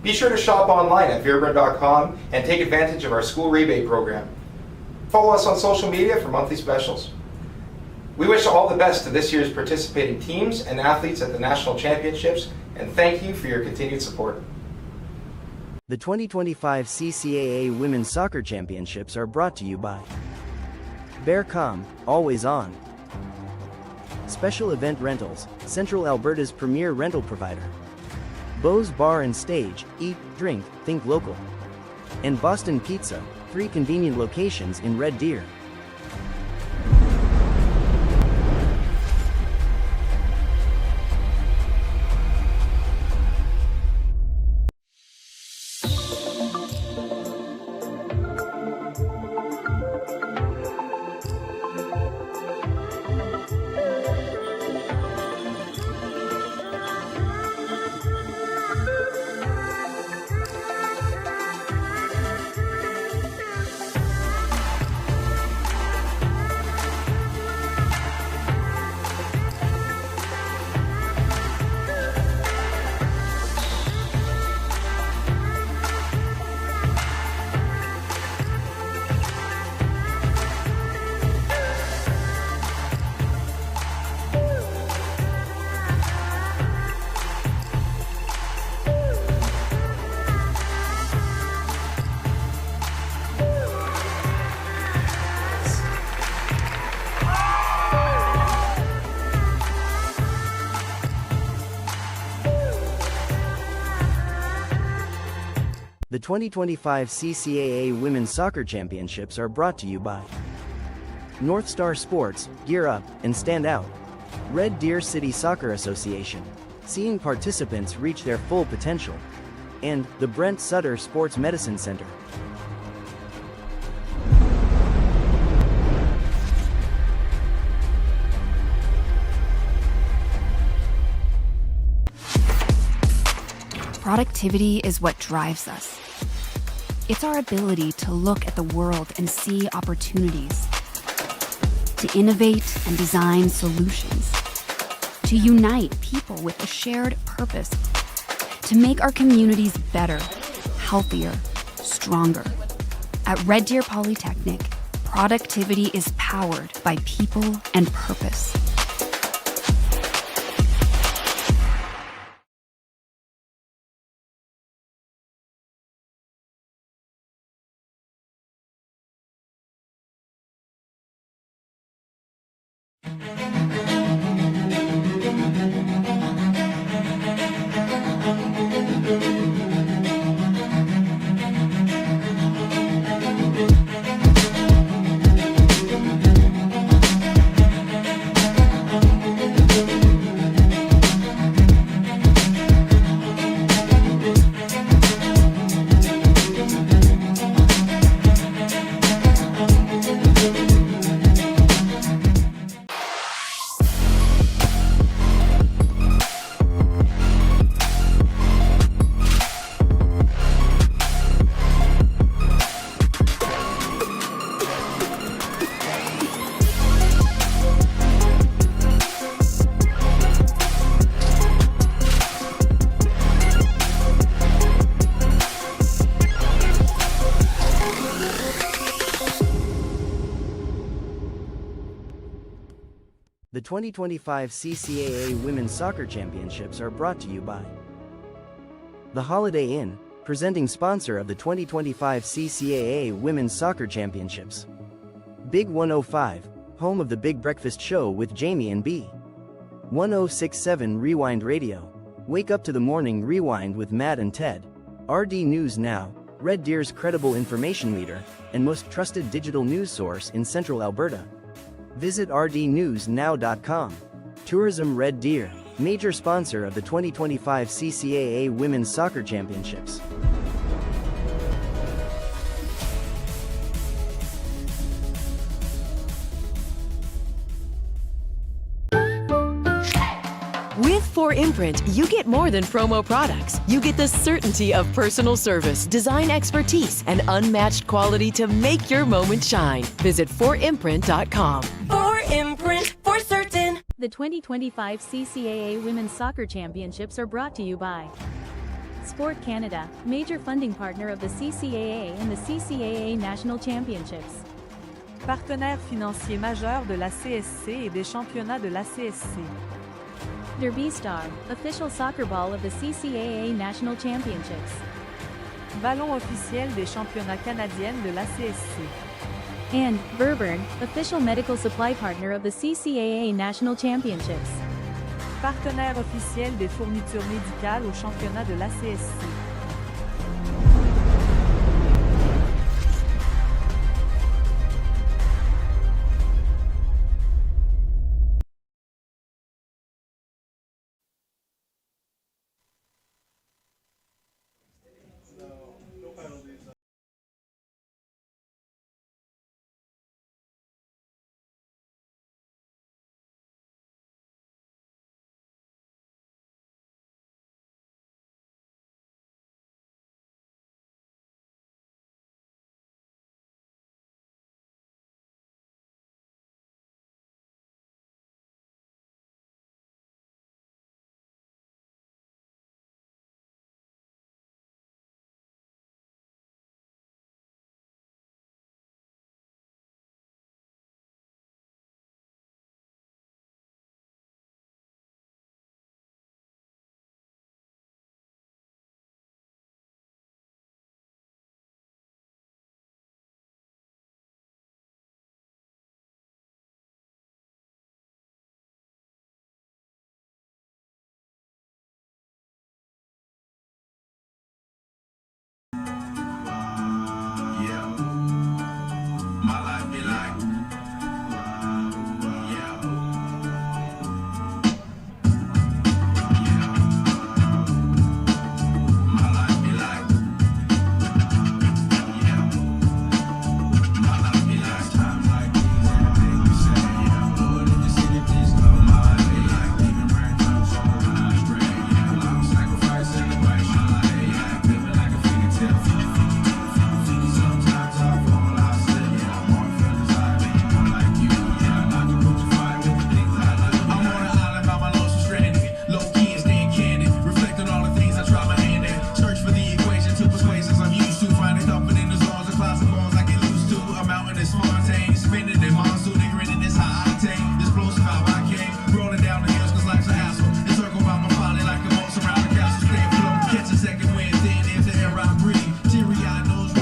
Be sure to shop online at verburn.com and take advantage of our school rebate program. Follow us on social media for monthly specials. We wish all the best to this year's participating teams and athletes at the National Championships, and thank you for your continued support. The 2025 CCAA Women's Soccer Championships are brought to you by Bearcom, Always On, Special Event Rentals, Central Alberta's premier rental provider, Bo's Bar and Stage, Eat, Drink, Think Local, and Boston Pizza, 3 convenient locations in Red Deer. The 2025 CCAA Women's Soccer Championships are brought to you by North Star Sports, Gear Up, and Stand Out, Red Deer City Soccer Association, seeing participants reach their full potential, and the Brent Sutter Sports Medicine Center. Productivity is what drives us. It's our ability to look at the world and see opportunities, to innovate and design solutions, to unite people with a shared purpose, to make our communities better, healthier, stronger. At Red Deer Polytechnic, productivity is powered by people and purpose. The 2025 CCAA Women's Soccer Championships are brought to you by The Holiday Inn, presenting sponsor of the 2025 CCAA Women's Soccer Championships. Big 105, home of the Big Breakfast Show with Jamie and B. 1067 Rewind Radio. Wake up to the morning rewind with Matt and Ted. RD News Now, Red Deer's credible information leader and most trusted digital news source in Central Alberta. Visit rdnewsnow.com. Tourism Red Deer, major sponsor of the 2025 CCAA Women's Soccer Championships. With 4imprint, you get more than promo products. You get the certainty of personal service, design expertise, and unmatched quality to make your moment shine. Visit 4imprint.com. 4imprint, for certain. The 2025 CCAA Women's Soccer Championships are brought to you by Sport Canada, major funding partner of the CCAA and the CCAA National Championships. Partenaire financier majeur de la CSC et des championnats de la CSC. Derby Star, official soccer ball of the CCAA National Championships. Ballon officiel des championnats canadiennes de la CSC. And Verburn, official medical supply partner of the CCAA National Championships. Partenaire officiel des fournitures médicales aux championnats de la CSC.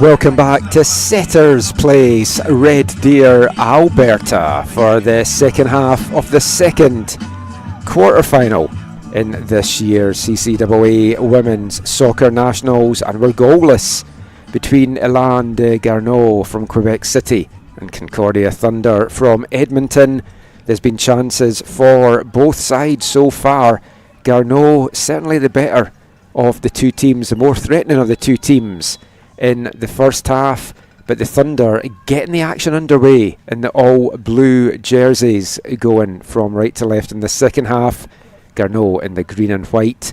Welcome back to Setters Place, Red Deer, Alberta, for the second half of the second quarter-final in this year's CCAA Women's Soccer Nationals, and we're goalless between Élans de Garneau from Quebec City and Concordia Thunder from Edmonton. There's been chances for both sides so far. Garneau certainly the better of the two teams, the more threatening of the two teams in the first half, but the Thunder getting the action underway in the all blue jerseys, going from right to left in the second half. Garneau in the green and white,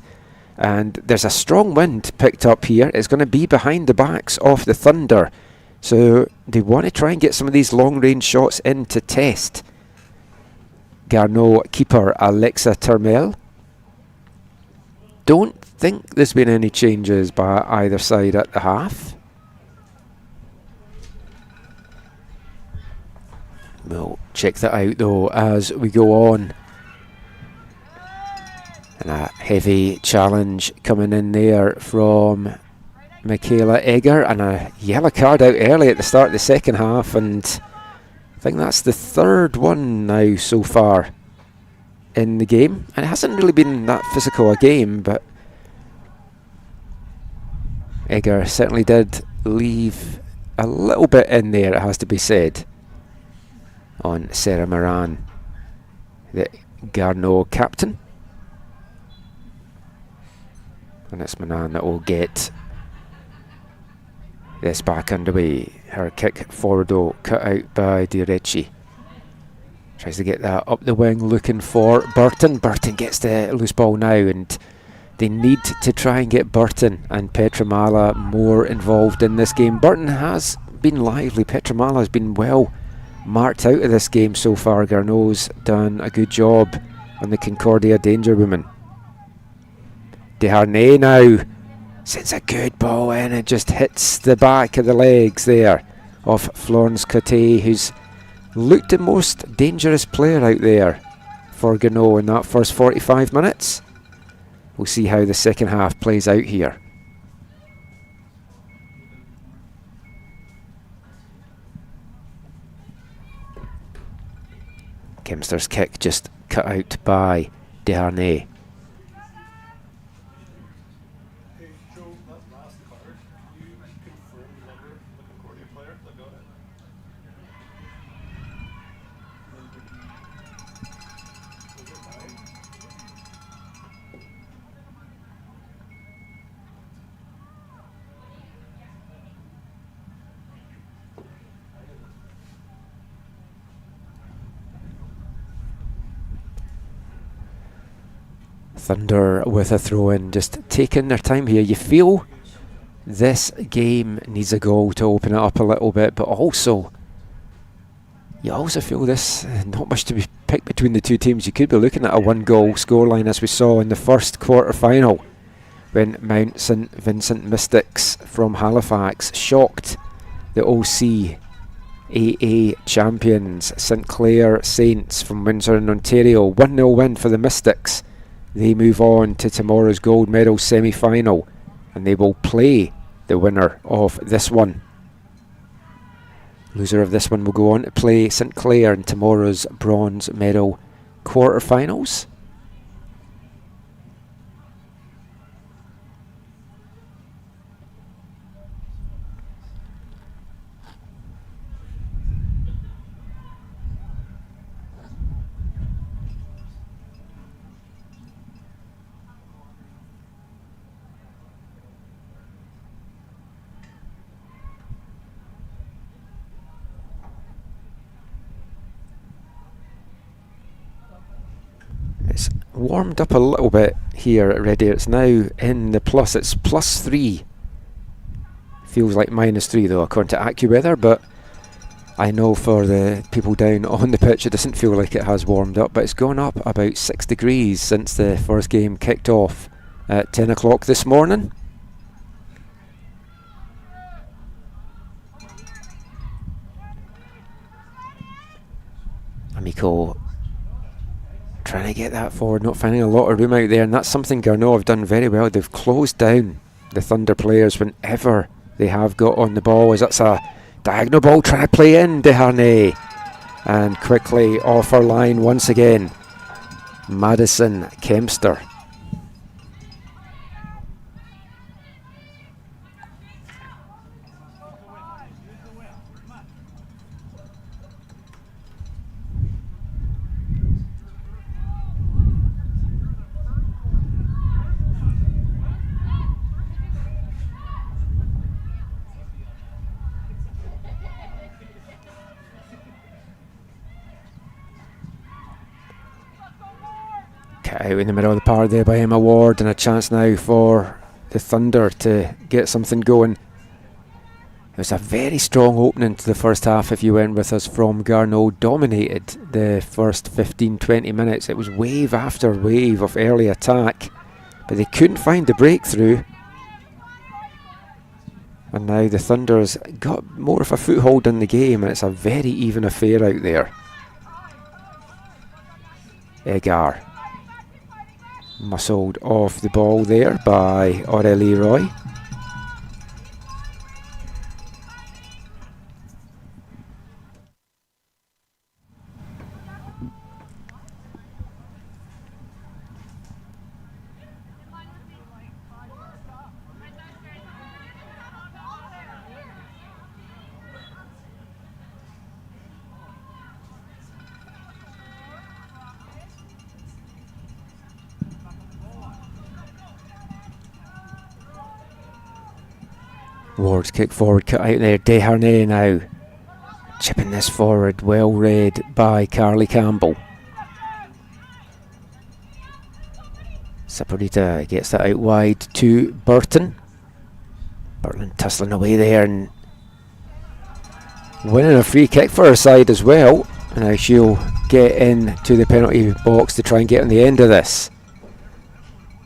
and there's a strong wind picked up here. It's going to be behind the backs of the Thunder, so they want to try and get some of these long range shots in to test. Garneau keeper Alexa Termel. Don't think there's been any changes by either side at the half. We'll check that out though as we go on. And a heavy challenge coming in there from Michaela Egger, and a yellow card out early at the start of the second half, and I think that's the third one now so far in the game. And it hasn't really been that physical a game, but Egger certainly did leave a little bit in there, it has to be said, on Sarah Moran, the Garneau captain. And it's Moran that will get this back underway. Her kick forward though, cut out by Direcci. Tries to get that up the wing, looking for Burton. Burton gets the loose ball now, and they need to try and get Burton and Petramala more involved in this game. Burton has been lively. Petramala has been well marked out of this game so far. Garneau's done a good job on the Concordia Danger Woman. Desharnais now sends a good ball in. It just hits the back of the legs there of Florence Cote, who's looked the most dangerous player out there for Garneau in that first 45 minutes. We'll see how the second half plays out here. Kempster's kick just cut out by Garneau. Thunder with a throw in, just taking their time here. You feel this game needs a goal to open it up a little bit, but also you also feel this not much to be picked between the two teams. You could be looking at a 1-goal scoreline, as we saw in the first quarter final when Mount St Vincent Mystics from Halifax shocked the OCAA champions St Clair Saints from Windsor in Ontario. 1-0 win for the Mystics. They move on to tomorrow's gold medal semi-final, and they will play the winner of this one. Loser of this one will go on to play St Clair in tomorrow's bronze medal quarterfinals. It's warmed up a little bit here at Red Deer. It's now in the plus. It's +3. Feels like -3 though, according to AccuWeather, but I know for the people down on the pitch it doesn't feel like it has warmed up, but it's gone up about 6 degrees since the first game kicked off at 10 o'clock this morning. Amico trying to get that forward, not finding a lot of room out there, and that's something Garneau have done very well. They've closed down the Thunder players whenever they have got on the ball, as that's a diagonal ball trying to play in Garneau, and quickly off our line once again, Madison Kempster. Out in the middle of the park there by Emma Ward, and a chance now for the Thunder to get something going. It was a very strong opening to the first half if you went with us from Garneau. Dominated the first 15-20 minutes. It was wave after wave of early attack, but they couldn't find the breakthrough. And now the Thunder's got more of a foothold in the game, and it's a very even affair out there. Egar muscled off the ball there by Aurélie Roy. Ward's kick forward, cut out there. Desharnais now chipping this forward, well read by Carly Campbell. Saporita gets that out wide to Burton. Burton tussling away there and winning a free kick for her side as well. And now she'll get into the penalty box to try and get on the end of this.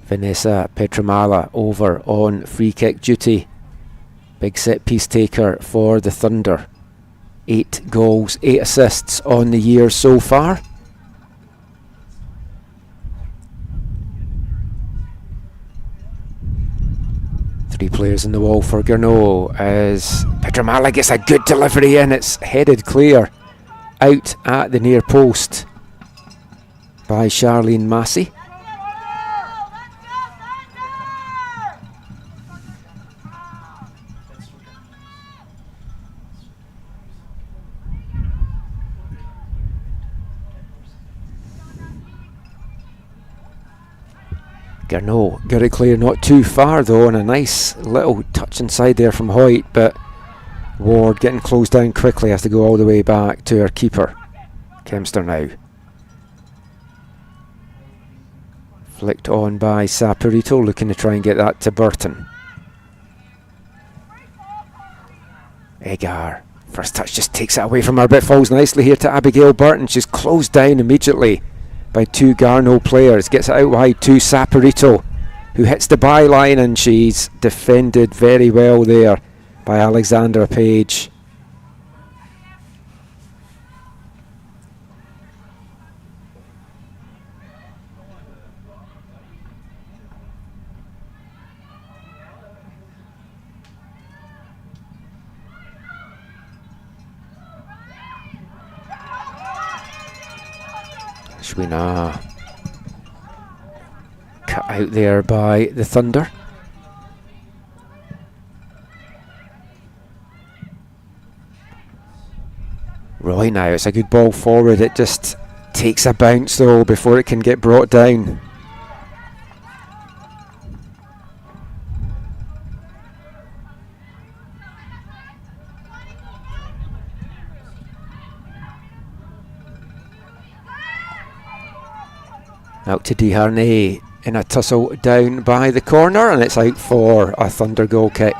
Vanessa Petramala over on free kick duty. Big set piece taker for the Thunder. 8 goals, 8 assists on the year so far. Three players in the wall for Garneau as Pedramala gets a good delivery in. It's headed clear out at the near post by Charlene Massey. Garneau got it clear, not too far though, and a nice little touch inside there from Hoyt, but Ward getting closed down quickly, has to go all the way back to her keeper. Kempster now. Flicked on by Saporito, looking to try and get that to Burton. Egar, first touch just takes it away from her, but falls nicely here to Abigail Burton. She's closed down immediately by 2 Garneau players, gets it out wide to Saporito, who hits the byline, and she's defended very well there by Alexandra Page. Schwina cut out there by the Thunder. Roy now, it's a good ball forward, it just takes a bounce though before it can get brought down. Out to Desharnais in a tussle down by the corner, and it's out for a Thunder goal kick.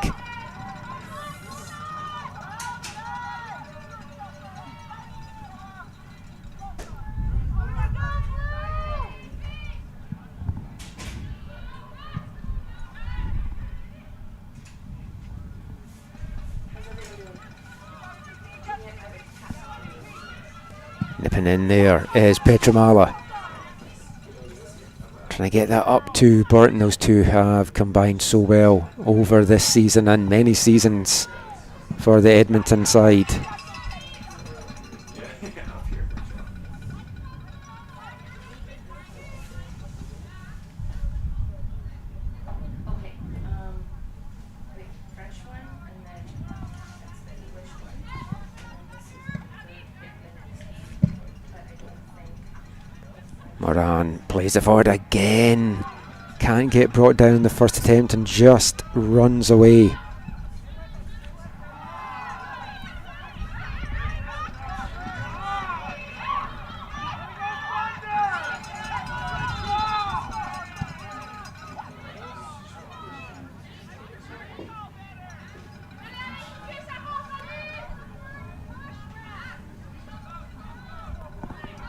Nipping in there is Petramala. Trying to get that up to Burton. Those two have combined so well over this season and many seasons for the Edmonton side. Moran plays it forward again. Can't get brought down in the first attempt and just runs away.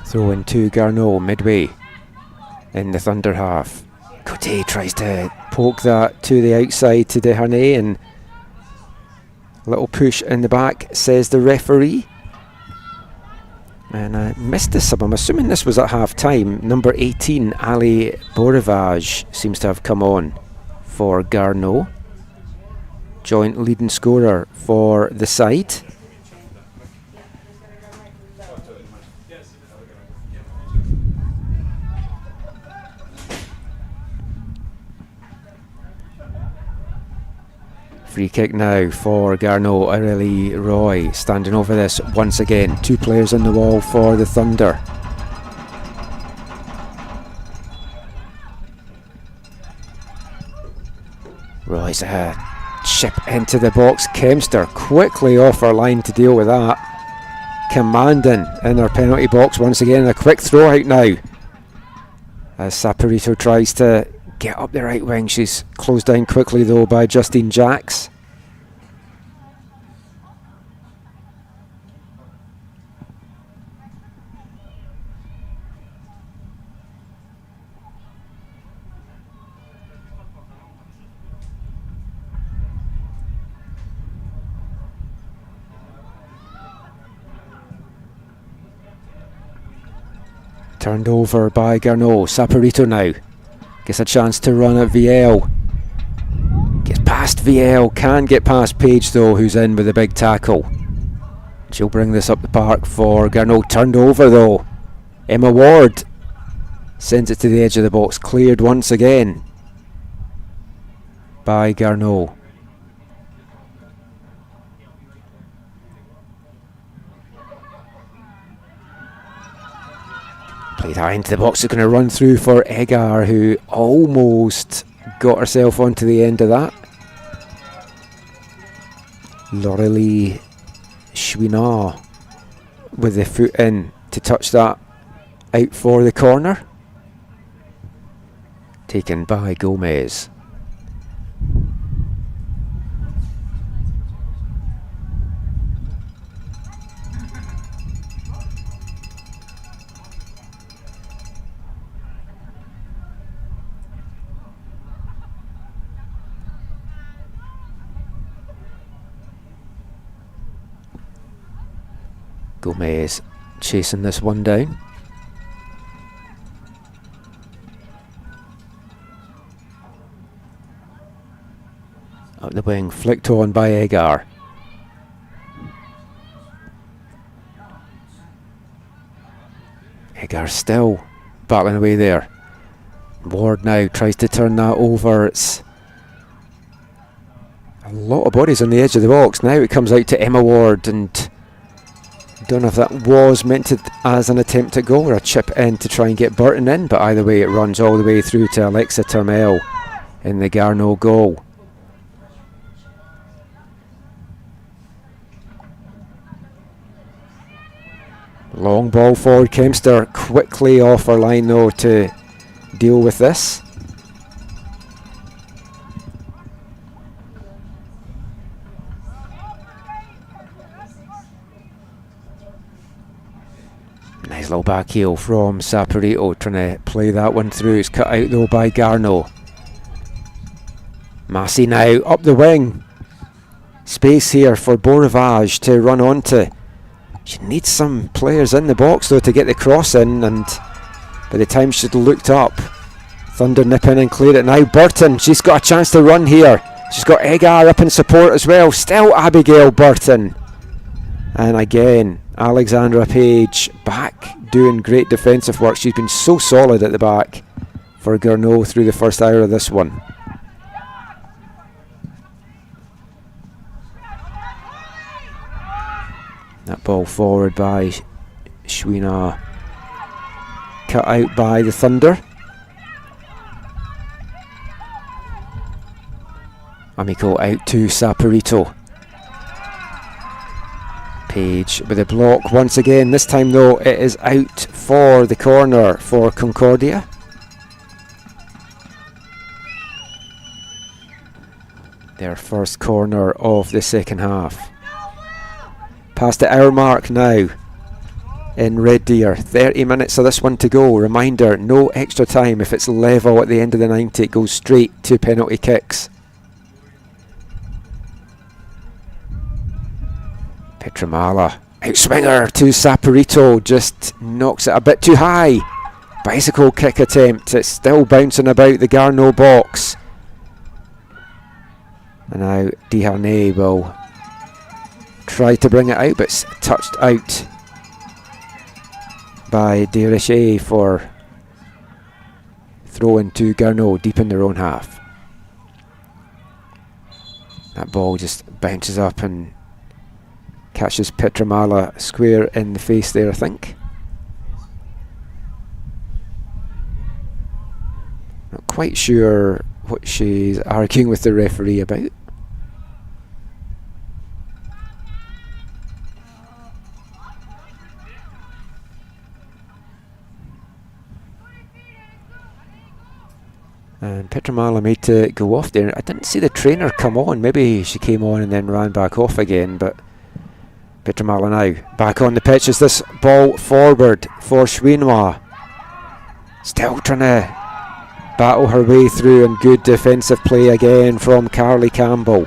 Throw in to Garneau midway in the Thunder half. Cote tries to poke that to the outside to Desharnais, and a little push in the back, says the referee. And I missed this sub. I'm assuming this was at half time. Number 18, Ali Borivage, seems to have come on for Garneau. Joint leading scorer for the side. Free kick now for Garneau. Aurélie Roy standing over this once again. 2 players on the wall for the Thunder. Roy's a chip into the box. Kempster quickly off her line to deal with that. Commanding in her penalty box once again. A quick throw out now as Saporito tries to get up the right wing. She's closed down quickly though by Justine Jacks. Turned over by Garneau. Saporito now gets a chance to run at VL. Gets past VL, can't get past Page though, who's in with a big tackle. She'll bring this up the park for Garneau. Turned over though. Emma Ward sends it to the edge of the box, cleared once again by Garneau. Played high into the box, is going to run through for Egar, who almost got herself onto the end of that. Laurelie Chouinard with the foot in to touch that out for the corner. Taken by Gomez. Gomez chasing this one down. Up the wing, flicked on by Egar. Egar still battling away there. Ward now tries to turn that over. It's a lot of bodies on the edge of the box. Now it comes out to Emma Ward, and don't know if that was meant to as an attempt at goal or a chip in to try and get Burton in, but either way it runs all the way through to Alexa Turmel in the Garneau goal. Long ball forward, Kempster quickly off her line though to deal with this. Nice little back heel from Saporito, trying to play that one through. It's cut out though by Garneau. Massey now up the wing. Space here for Boravage to run onto. She needs some players in the box though to get the cross in, and by the time she'd looked up, Thunder nip in and clear it now. Burton, she's got a chance to run here. She's got Egar up in support as well. Still Abigail Burton. And again, Alexandra Page back doing great defensive work. She's been so solid at the back for Garneau through the first hour of this one. That ball forward by Chouinard, cut out by the Thunder. Amico out to Saporito. Page with a block once again. This time though it is out for the corner for Concordia. Their first corner of the second half. Past the hour mark now in Red Deer. 30 minutes of this one to go. Reminder, no extra time. If it's level at the end of the 90, it goes straight to penalty kicks. Petramala, outswinger to Saporito, just knocks it a bit too high. Bicycle kick attempt, it's still bouncing about the Garneau box. And now Desharnais will try to bring it out, but it's touched out by Desrichet for throwing to Garneau deep in their own half. That ball just bounces up and catches Petramala square in the face there, I think. Not quite sure what she's arguing with the referee about. And Petramala made to go off there. I didn't see the trainer come on. Maybe she came on and then ran back off again, but Petramala now back on the pitch as this ball forward for Chouinard. Still trying to battle her way through, and good defensive play again from Carly Campbell.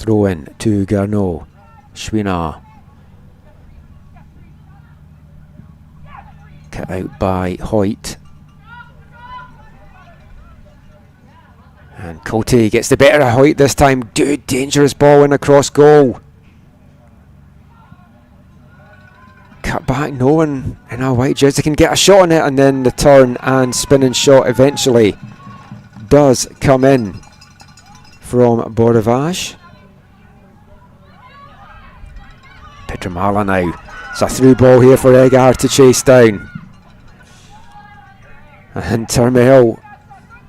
throw in to Garneau. Chouinard. Cut out by Hoyt. And Cote gets the better of Hoyt this time. Dude, dangerous ball in across goal. Cut back, no one in a white jersey can get a shot on it, and then the turn and spinning shot eventually does come in from Borevage. Pietramala now. It's a through ball here for Egar to chase down. And Turmel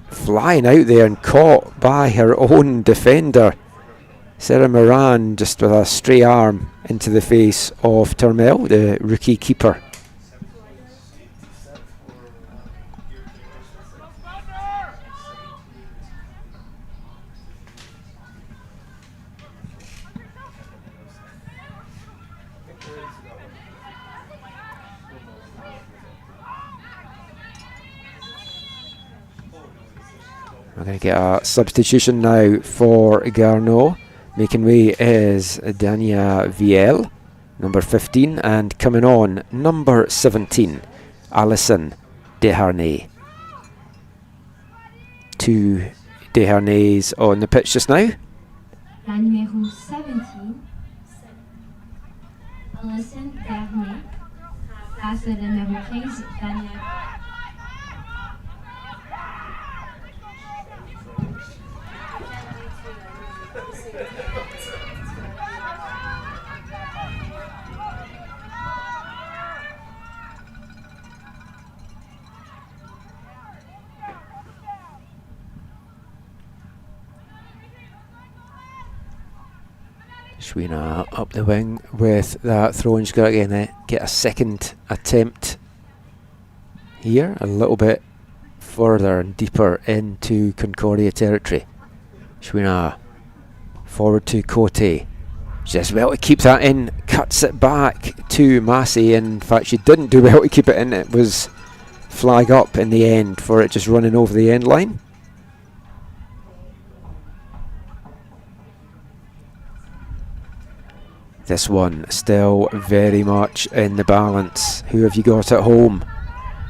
flying out there and caught by her own defender. Sarah Moran just with a stray arm into the face of Turmel, the rookie keeper. We're going to get a substitution now for Garneau. Making way is Dania Viel, number 15, and coming on, number 17, Alison Desharnais. 2 Desharnais on the pitch just now. La numéro 17, Alison Desharnais, place de numéro 15, Dania. Chouinard up the wing with that throw, and she's got to get a second attempt here, a little bit further and deeper into Concordia territory. Chouinard forward to Cote. She does well to keep that in, cuts it back to Massey. In fact, she didn't do well to keep it in. It was flag up in the end for it just running over the end line. This one still very much in the balance. Who have you got at home?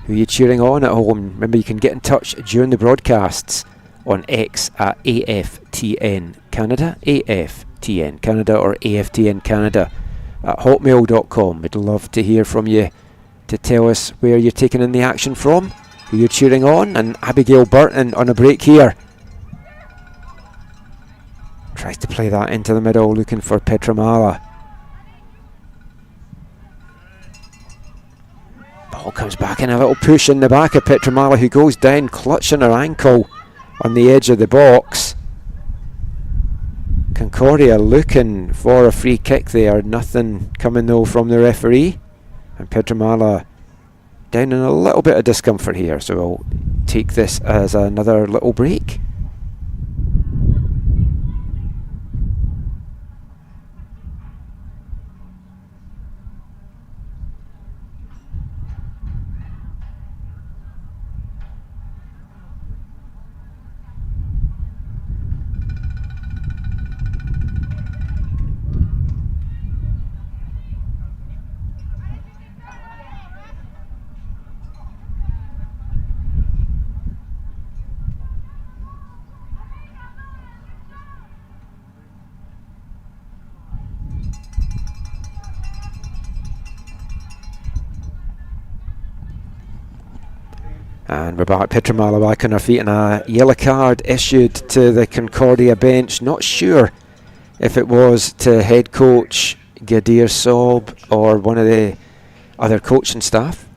Who are you cheering on at home? Remember, you can get in touch during the broadcasts on X at AFTN Canada, AFTN Canada, or AFTN Canada at hotmail.com. We'd love to hear from you to tell us where you're taking in the action from, who you're cheering on. And Abigail Burton on a break here. Tries to play that into the middle, looking for Pietramala. Ball comes back in, a little push in the back of Pietramala, who goes down clutching her ankle on the edge of the box. Concordia looking for a free kick there. Nothing coming though from the referee. And Pietramala down in a little bit of discomfort here, so we'll take this as another little break. And we're back, Pietramala back on her feet, and a yellow card issued to the Concordia bench. Not sure if it was to head coach Gadir Sob or one of the other coaching staff.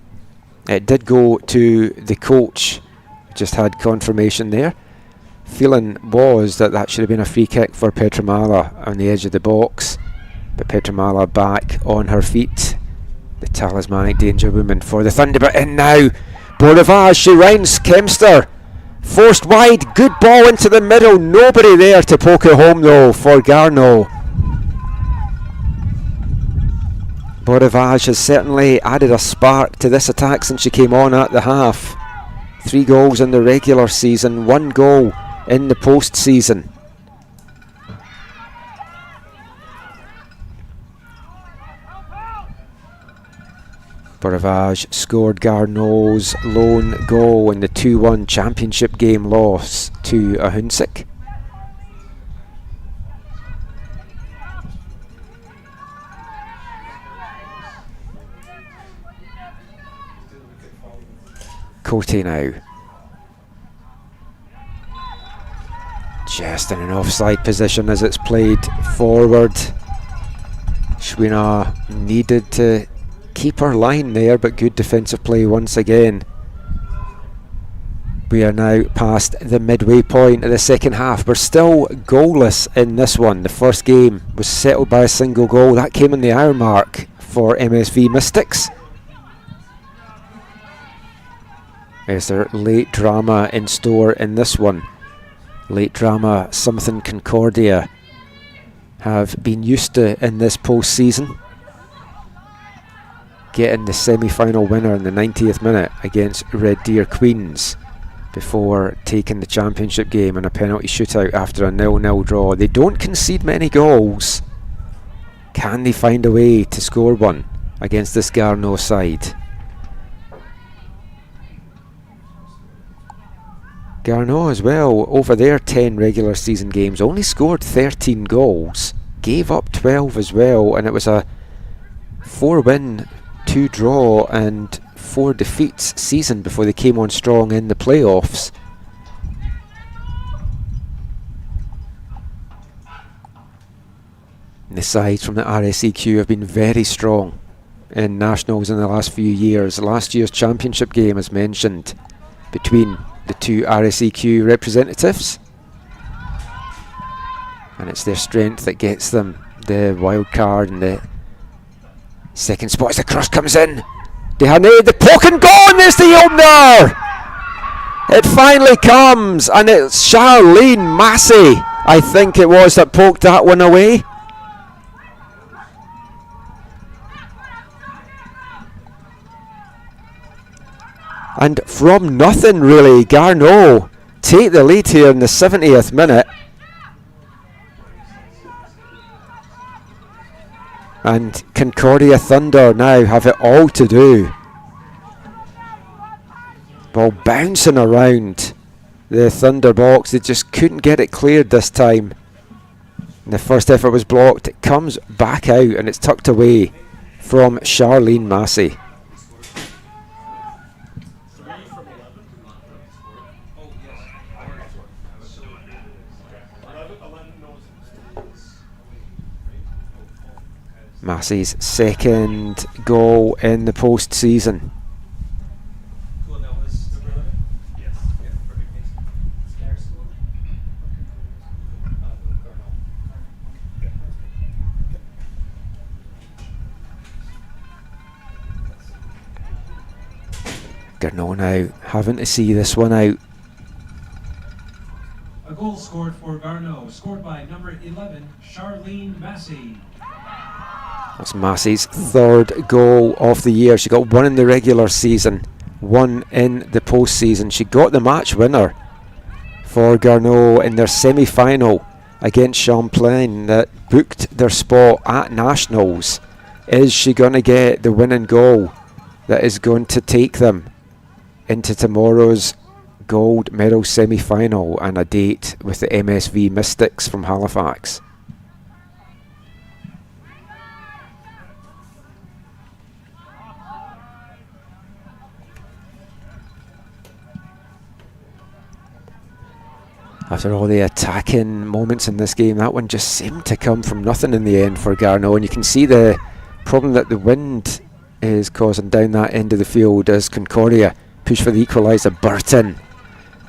It did go to the coach, just had confirmation there. Feeling was that should have been a free kick for Pietramala on the edge of the box, but Pietramala back on her feet. The talismanic danger woman for the Thunderbird in now. Borevage, she rounds Kempster. Forced wide, good ball into the middle. Nobody there to poke it home though for Garneau. Borevage has certainly added a spark to this attack since she came on at the half. 3 goals in the regular season, 1 goal in the post-season. Boravage scored Garneau's lone goal in the 2-1 championship game loss to Ahunsik. Cote now. Just in an offside position as it's played forward. Schwina needed to keep her line there, but good defensive play once again. We are now past the midway point of the second half. We're still goalless in this one. The first game was settled by a single goal. That came on the hour mark for MSV Mystics. Is there late drama in store in this one? Late drama, something Concordia have been used to in this postseason. Getting the semi-final winner in the 90th minute against Red Deer Queens before taking the championship game in a penalty shootout after a 0-0 draw. They don't concede many goals. Can they find a way to score one against this Garneau side? Garneau as well, over their 10 regular season games, only scored 13 goals, gave up 12 as well, and it was a 4-win, 2-draw and 4 defeats season before they came on strong in the playoffs. And the sides from the RSEQ have been very strong in nationals in the last few years. Last year's championship game, as mentioned, between the two RSEQ representatives, and it's their strength that gets them the wild card and the second spot as the cross comes in. Garneau, the poke and goal, and there's the opener! It finally comes, and it's Charlene Massey, I think it was, that poked that one away. And from nothing really, Garneau take the lead here in the 70th minute. And Concordia Thunder now have it all to do. Ball bouncing around the Thunder box. They just couldn't get it cleared this time. And the first effort was blocked. It comes back out and it's tucked away from Charlene Massey. Massey's second goal in the postseason. Garneau now having to see this one out. A goal scored for Garneau, scored by number 11, Charlene Massey. That's Massey's third goal of the year. She got one in the regular season, one in the postseason. She got the match winner for Garneau in their semi-final against Champlain that booked their spot at Nationals. Is she going to get the winning goal that is going to take them into tomorrow's gold medal semi-final and a date with the MSV Mystics from Halifax? After all the attacking moments in this game, that one just seemed to come from nothing in the end for Garneau, and you can see the problem that the wind is causing down that end of the field as Concordia push for the equaliser. Burton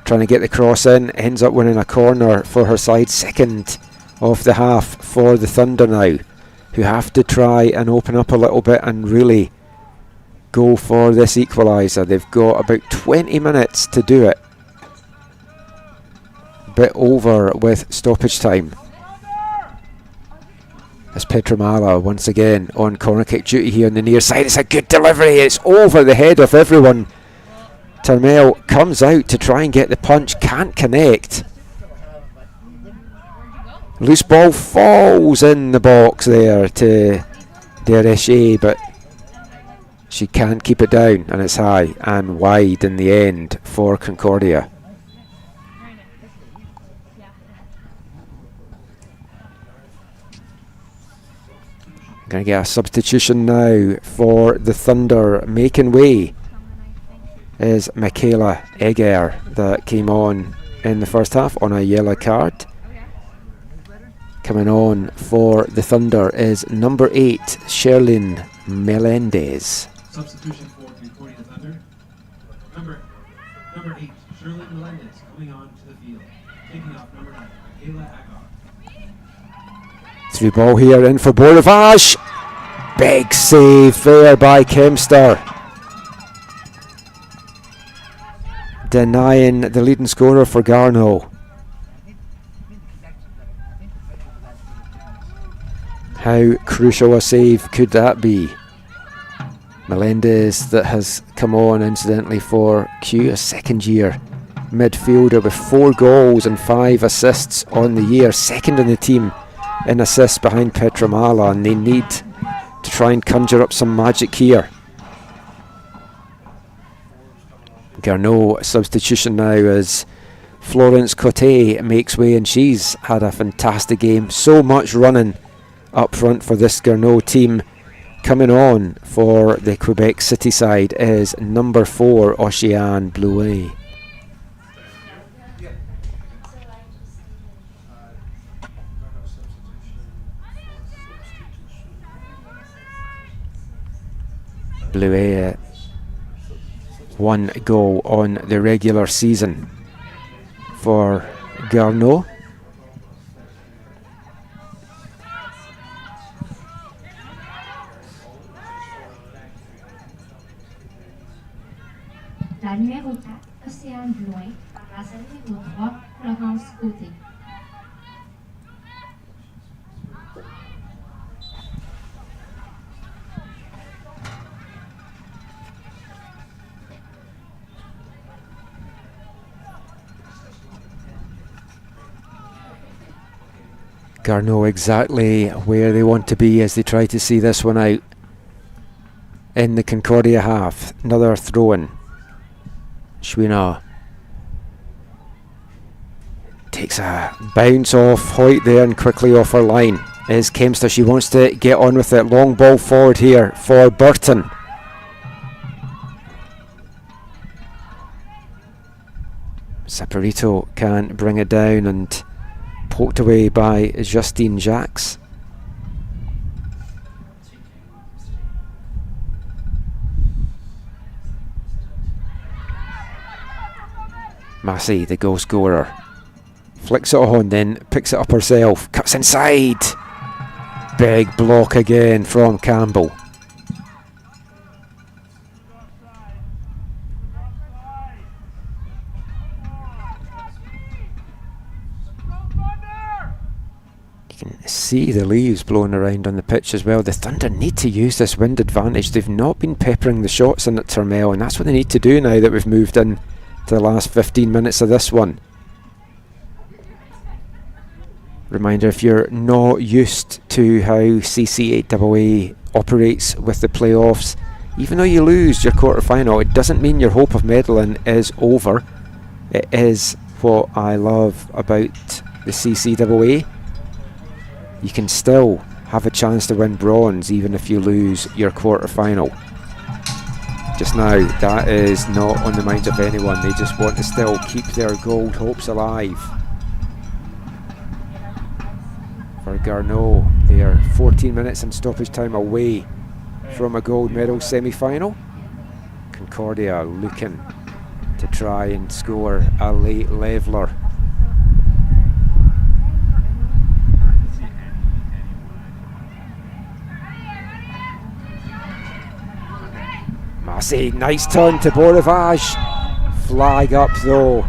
trying to get the cross in, ends up winning a corner for her side. Second of the half for the Thunder now, who have to try and open up a little bit and really go for this equaliser. They've got about 20 minutes to do it. Bit over with stoppage time. As Petramala once again on corner kick duty here on the near side. It's a good delivery, it's over the head of everyone. Termel comes out to try and get the punch, can't connect. Loose ball falls in the box there to Dereche, but She can't keep it down, and it's high and wide in the end for Concordia. Going to get a substitution now for the Thunder. Making way is Michaela Egger, that came on in the first half on a yellow card. Coming on for the Thunder is number 8, Sherlyn Melendez. Substitution for Concordia Thunder. Number 8, Sherlyn Melendez coming on to the field. Taking off number 9, Michaela Agar. Through ball here in for Borovage. Big save there by Kempster. Denying the leading scorer for Garneau. How crucial a save could that be? Melendez, that has come on incidentally for Q, a second year midfielder with 4 goals and 5 assists on the year, second in the team in assists behind Petramala, and they need to try and conjure up some magic here. Garneau substitution now as Florence Cote makes way, and she's had a fantastic game. So much running up front for this Garneau team. Coming on for the Quebec City side is number 4, Oceane Blouet. Blouet, 1 goal on the regular season for Garneau. La numéro 4, Océane Blouin, remplace la numéro 3, Florence Côté. Garneau exactly where they want to be as they try to see this one out in the Concordia half. Another throw-in. Schwina takes a bounce off Hoyt there and quickly off her line is Kempster. She wants to get on with it. Long ball forward here for Burton. Saporito can bring it down and poked away by Justine Jacques. Massey, the goal scorer, flicks it on, then picks it up herself, cuts inside. Big block again from Campbell. You can see the leaves blowing around on the pitch as well. The Thunder need to use this wind advantage. They've not been peppering the shots in at Turmel, and that's what they need to do now that we've moved in to the last 15 minutes of this one. Reminder, if you're not used to how CC8AA operates with the playoffs, even though you lose your quarter-final, it doesn't mean your hope of medaling is over. It is what I love about the CCAA. You can still have a chance to win bronze even if you lose your quarter-final. Just now, that is not on the minds of anyone. They just want to still keep their gold hopes alive. For Garneau, they are 14 minutes in stoppage time away from a gold medal semi-final. Concordia looking to try and score a late leveller. Massey, nice turn to Borovage. Flag up though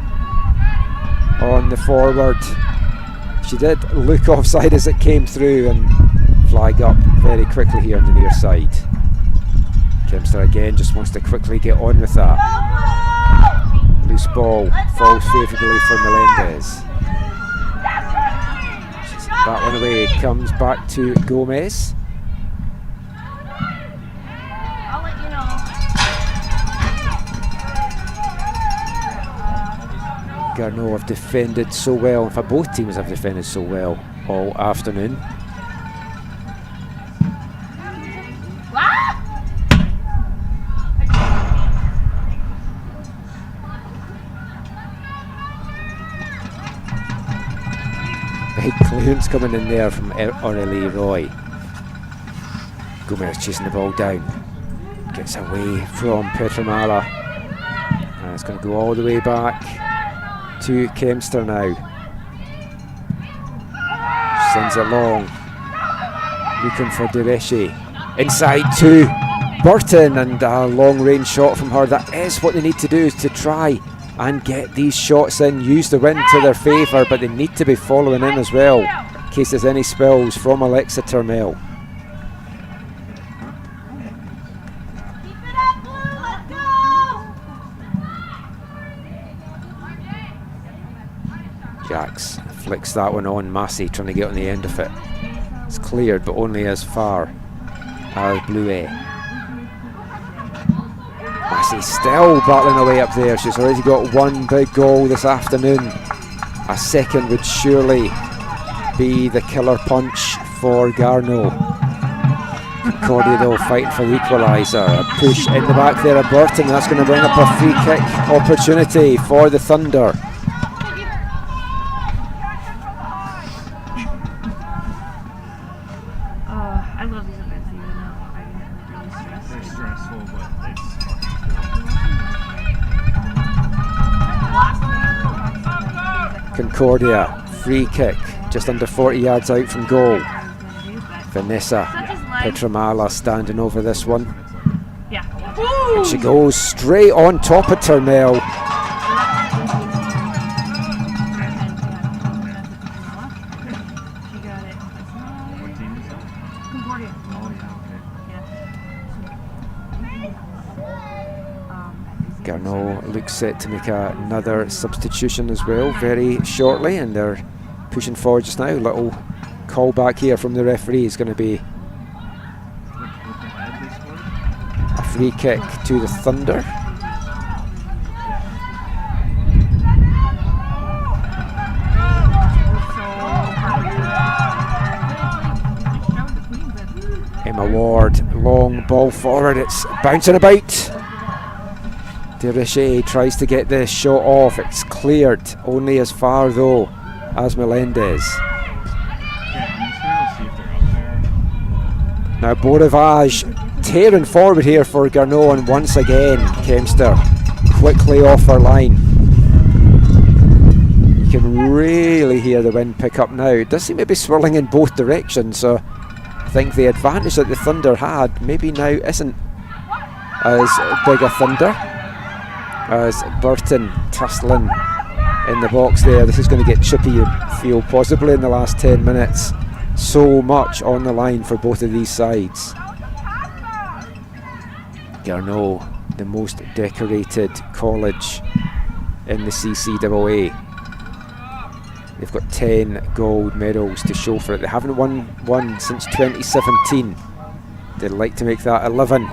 on the forward. She did look offside as it came through, and flag up very quickly here on the near side. Kempster again just wants to quickly get on with that. Loose ball falls favourably for Melendez. She's that one away, comes back to Gomez. I'll let you know. Garneau have defended so well. In fact, both teams have defended so well all afternoon. Big clearance coming in there from Aurélie Roy. Gomez chasing the ball down. Gets away from Petramala. And it's going to go all the way back to Kempster now. Sends it long. Looking for Dereshi. Inside to Burton, and a long range shot from her. That is what they need to do, is to try and get these shots in, use the wind to their favour, but they need to be following in as well in case there's any spills from Alexa Turmel. Jax flicks that one on. Massey trying to get on the end of it. It's cleared, but only as far as Bluet. Massey still battling away up there. She's already got one big goal this afternoon. A second would surely be the killer punch for Garneau. Concordia though fighting for the equaliser. A push in the back there of Burton. That's going to bring up a free kick opportunity for the Thunder. Concordia, free kick, just under 40 yards out from goal. Vanessa Petramala standing over this one. And she goes straight on top of Turmel. Garneau looks set to make another substitution as well very shortly, and they're pushing forward just now. Little call back here from the referee is going to be a free kick to the Thunder. Emma Ward, long ball forward, it's bouncing about. Derichet tries to get this shot off. It's cleared, only as far though as Melendez. Now Boravage tearing forward here for Garneau, and once again Kempster quickly off her line. You can really hear the wind pick up now. It does seem to be swirling in both directions, so I think the advantage that the Thunder had maybe now isn't as big a Thunder. As Burton tussling in the box there. This is going to get chippy, you feel, possibly in the last 10 minutes. So much on the line for both of these sides. Garneau, the most decorated college in the CCAA. They've got 10 gold medals to show for it. They haven't won one since 2017. They'd like to make that 11.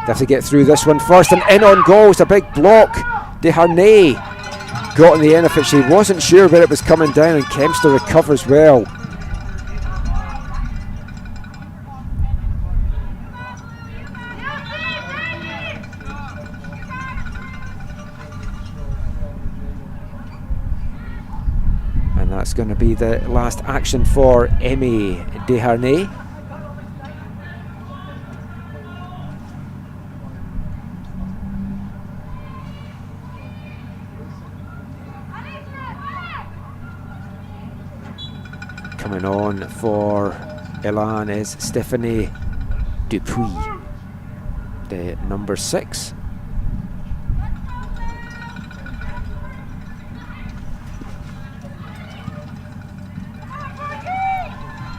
They have to get through this one first, and in on goals, a big block. Desharnais got on the end of it. She wasn't sure where it was coming down, and Kempster recovers well. And that's going to be the last action for Emmy Desharnais. Coming on for Élans is Stephanie Dupuis, the number 6.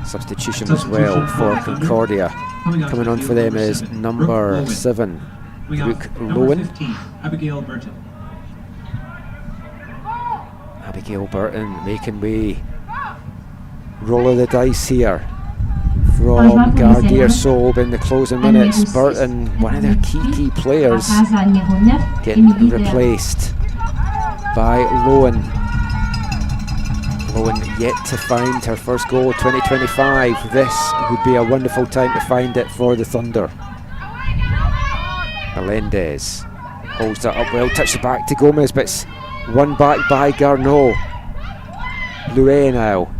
Substitution as well for Concordia. Coming on for them is number 7, Brooke Lowen. Abigail Burton. Abigail Burton making way. Roll of the dice here from Gardier Sobe in the closing minutes. Burton, one of their key players, getting replaced. by Lowen. Lowen yet to find her first goal 2025. This would be a wonderful time to find it for the Thunder. Melendez holds that up well, touches it back to Gomez, but it's won back by Garneau. Louet now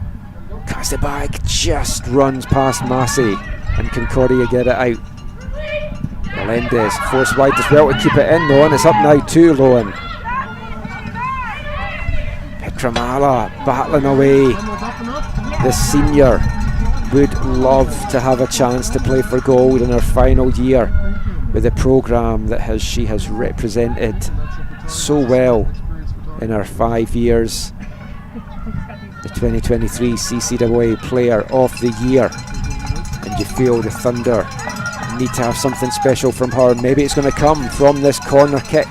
cuts it back, just runs past Massey, and Concordia get it out. Melendez forced wide as well to keep it in though, and it's up now to Lowen. Petramala battling away. The senior would love to have a chance to play for gold in her final year with a programme that she has represented so well in her 5 years. The 2023 CCAA Player of the Year, and you feel the Thunder need to have something special from her. Maybe it's going to come from this corner kick.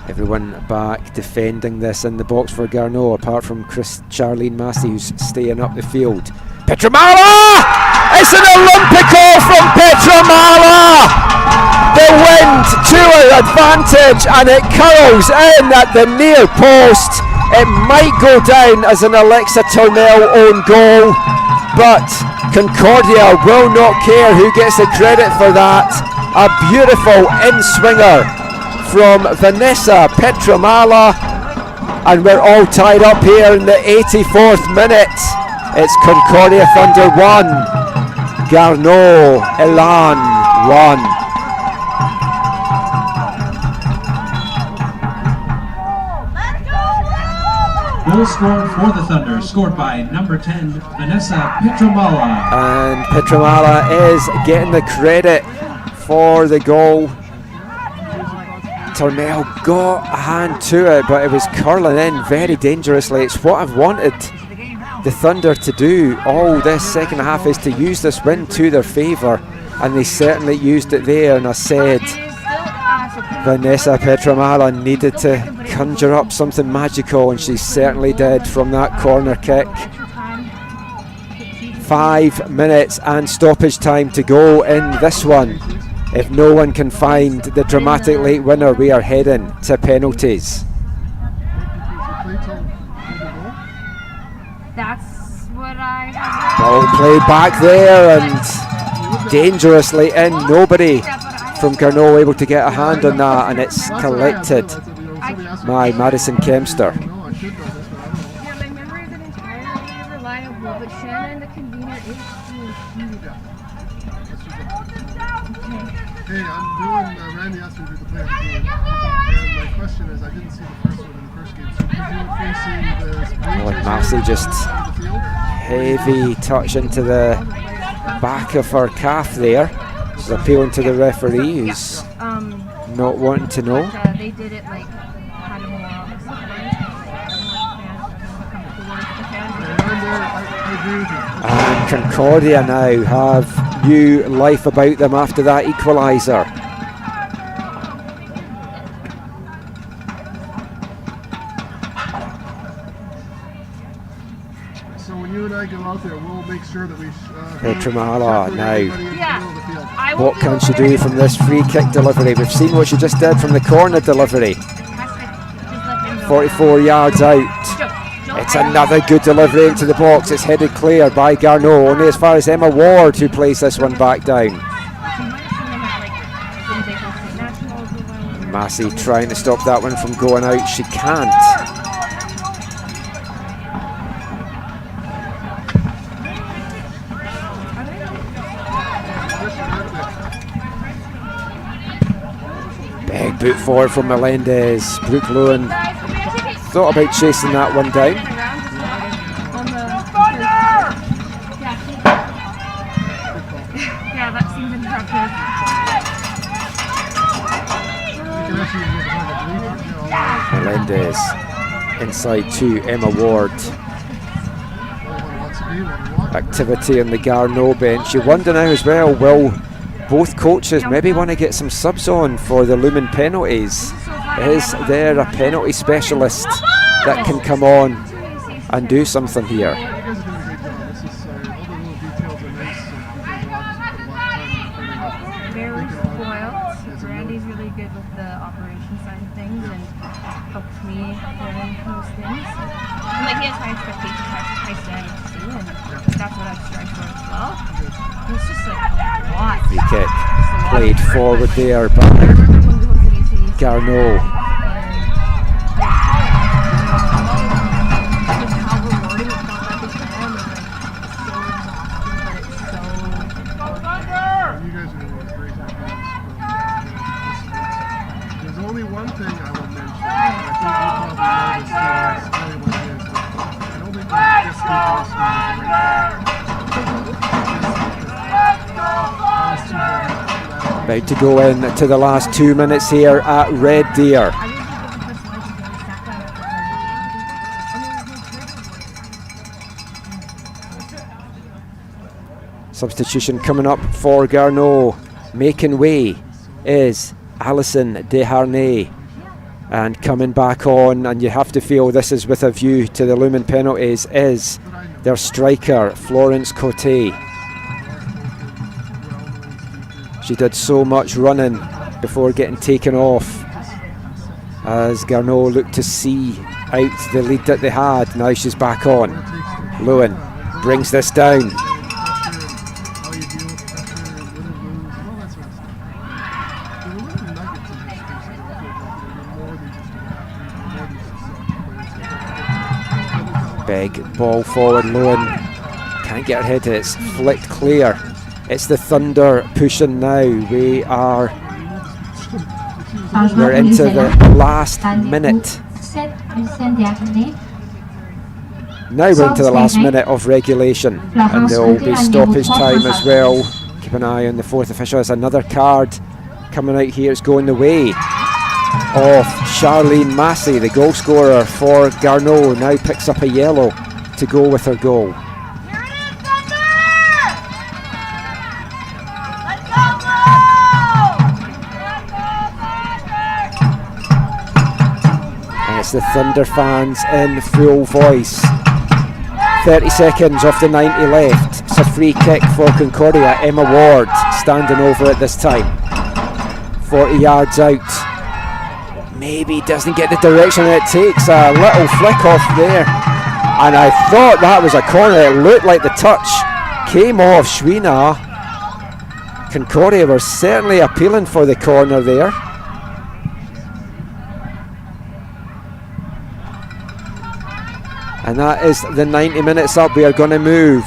Everyone back defending this in the box for Garneau, apart from Charlene Massey, who's staying up the field. Petramala! It's an Olympico from Petramala! The wind to her advantage, and it curls in at the near post. It might go down as an Alexa Turnell own goal, but Concordia will not care who gets the credit for that. A beautiful in-swinger from Vanessa Petramala, and we're all tied up here in the 84th minute. It's Concordia Thunder 1, Garneau Élans 1. Goal scored for the Thunder, scored by number 10, Vanessa Petramala. And Petramala is getting the credit for the goal. Turnell got a hand to it, but it was curling in very dangerously. It's what I've wanted the Thunder to do all this second half, is to use this win to their favour, and they certainly used it there. And I said Vanessa Petramala needed to conjure up something magical, and she certainly did from that corner kick. 5 minutes and stoppage time to go in this one. If no one can find the dramatic late winner, we are heading to penalties. That's what I have. Ball played back there and dangerously in. Nobody from Garneau able to get a hand on that, and it's collected by Madison Kempster. Yeah, my memory isn't entirely reliable, but Shannon, the convener, is Hey, I'm doing, Randy asked me to do the play of the game, and my question is, I didn't see the first one in the first game, so could you facing the... Oh, and Massey just heavy touch into the back of her calf there. She's appealing to the referee, who's not wanting to know. They did it like kind of more on the And Concordia now have new life about them after that equaliser. So when you and I go out there, we'll make sure that we... Petramala now. What can she do from this free kick delivery? We've seen what she just did from the corner delivery. 44 yards out. It's another good delivery into the box. It's headed clear by Garneau, only as far as Emma Ward, who plays this one back down. Massey trying to stop that one from going out. She can't. Big boot forward from Melendez. Brooke Lowen thought about chasing that one down. Yeah, that seems interruptive. Melendez inside to Emma Ward. Activity on the Garneau bench. You wonder now as well, will both coaches maybe want to get some subs on for the looming penalties? Is there a penalty specialist that can come on and do something here? Very spoiled. Randy's really good with the operation side of things and helps me learn those things. And like he has high expectations, high standards too, and that's what I strive for as well. And it's just like a lot. Free kick played forward there by Garneau. About to go in to the last 2 minutes here at Red Deer. Substitution coming up for Garneau. Making way is Alison Desharnais. And coming back on, and you have to feel this is with a view to the looming penalties, is their striker, Florence Cote. She did so much running before getting taken off as Garneau looked to see out the lead that they had. Now she's back on. Lewin brings this down. Big ball forward, Lewin can't get her head, it's flicked clear. It's the Thunder pushing now. We're into the last minute. Now we're into the last minute of regulation, and there will be stoppage time as well. Keep an eye on the fourth official. There's another card coming out here. It's going the way of Charlene Massey, the goal scorer for Garneau. Now picks up a yellow to go with her goal. It's the Thunder fans in full voice. 30 seconds off the 90 left. It's a free kick for Concordia. Emma Ward standing over it this time. 40 yards out. Maybe doesn't get the direction it takes. A little flick off there. And I thought that was a corner. It looked like the touch came off Schwina. Concordia were certainly appealing for the corner there. And that is the 90 minutes up. We are going to move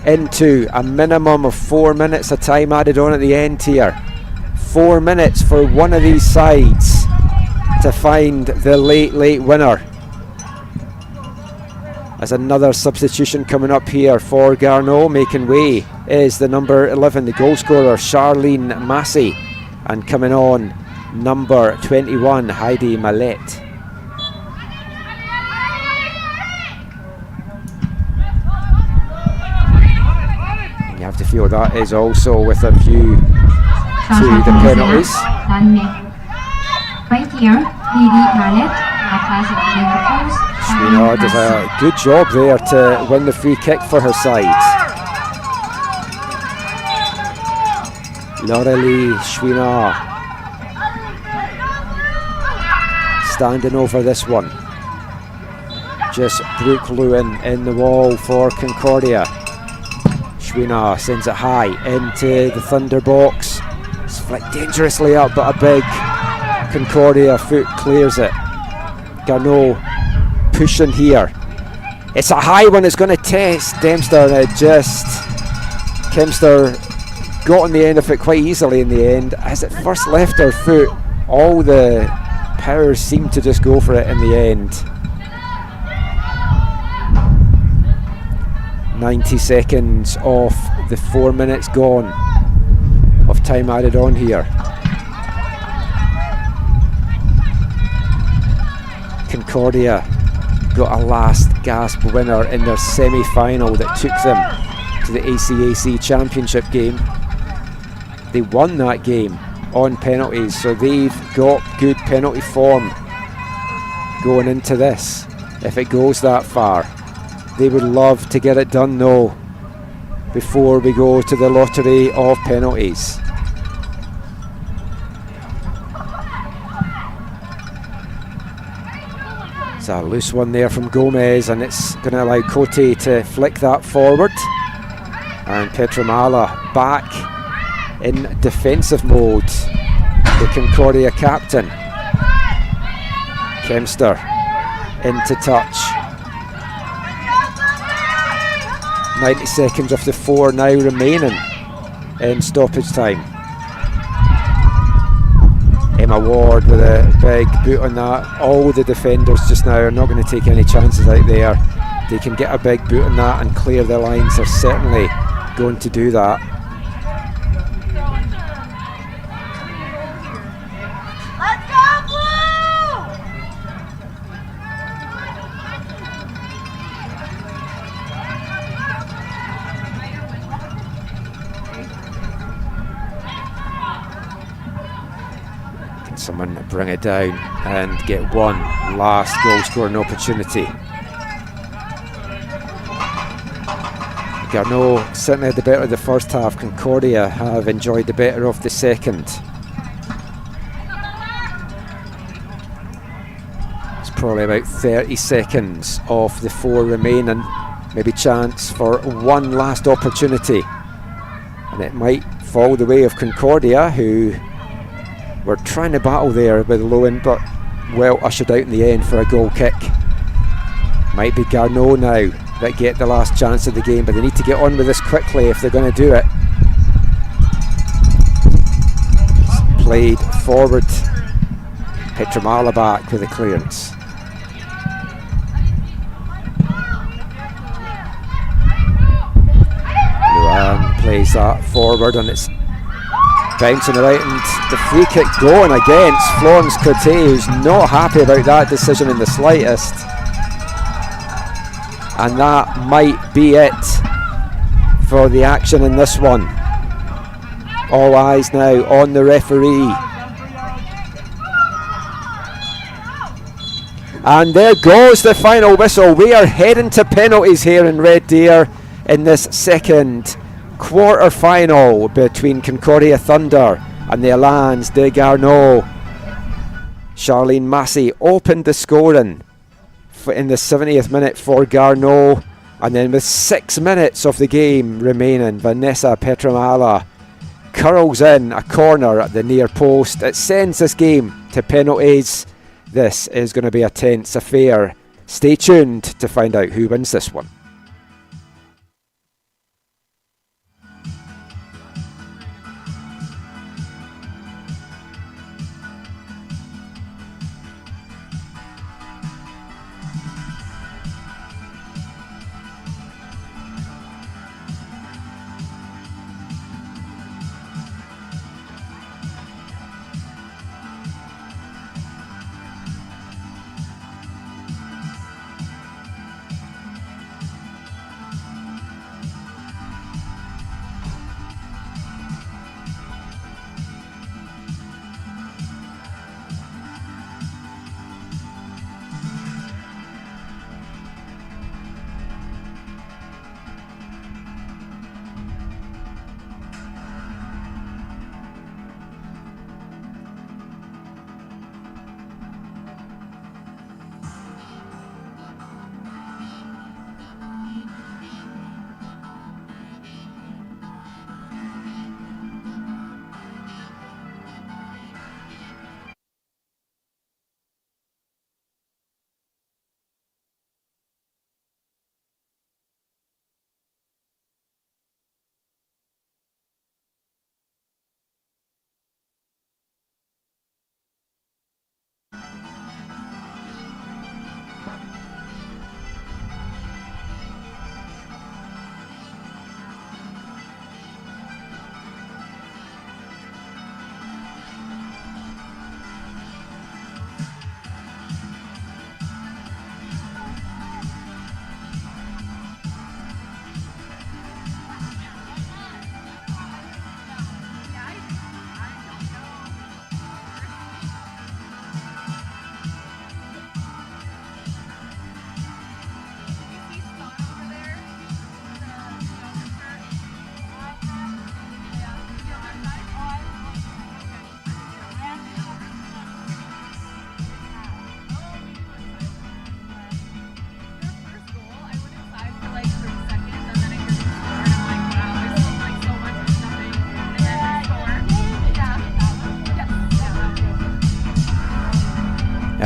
into a minimum of 4 minutes of time added on at the end here. 4 minutes for one of these sides to find the late winner. As another substitution coming up here for Garneau. Making way is the number 11, the goal scorer, Charlene Massey. And coming on, number 21, Heidi Mallette. You have to feel that is also with a view to the penalties. Schwina does a good job there to win the free kick for her side. Laurelie Schwina standing over this one. Just Brooke Lewin in the wall for Concordia. Schwina sends it high into the Thunder box. It's flicked dangerously up, but a big Concordia foot clears it. Garneau pushing here. It's a high one. It's going to test Dempster, and it just Kempster got on the end of it quite easily in the end. As it first left her foot, all the power seemed to just go for it in the end. 90 seconds off the 4 minutes gone of time added on here. Concordia got a last gasp winner in their semi-final that took them to the ACAC championship game. They won that game on penalties, so they've got good penalty form going into this if it goes that far. They would love to get it done though before we go to the lottery of penalties. a loose one there from Gomez, and it's going to allow Cote to flick that forward. And Petramala back in defensive mode. The Concordia captain. Kempster into touch. 90 seconds of the 4 now remaining in stoppage time. Emma Ward with a big boot on that. All the defenders just now are not going to take any chances out there. They can get a big boot on that and clear the lines. They're certainly going to do that. Someone bring it down and get one last goal scoring opportunity. Garneau certainly had the better of the first half. Concordia have enjoyed the better of the second. It's probably about 30 seconds of the 4 remaining. Maybe chance for one last opportunity. And it might fall the way of Concordia, who were trying to battle there with Lowen, but well ushered out in the end for a goal kick. Might be Garneau now that get the last chance of the game, but they need to get on with this quickly if they're going to do it. It's played forward. Petramala back with a clearance. Luan plays that forward, and it's bouncing around, and the free kick going against Florence Cote, who's not happy about that decision in the slightest. And that might be it for the action in this one. All eyes now on the referee. And there goes the final whistle. We are heading to penalties here in Red Deer in this second quarter final between Concordia Thunder and the Élans de Garneau. Charlene Massey opened the scoring in the 70th minute for Garneau, and then with 6 minutes of the game remaining, Vanessa Petramala curls in a corner at the near post. It sends this game to penalties. This is going to be a tense affair. Stay tuned to find out who wins this one.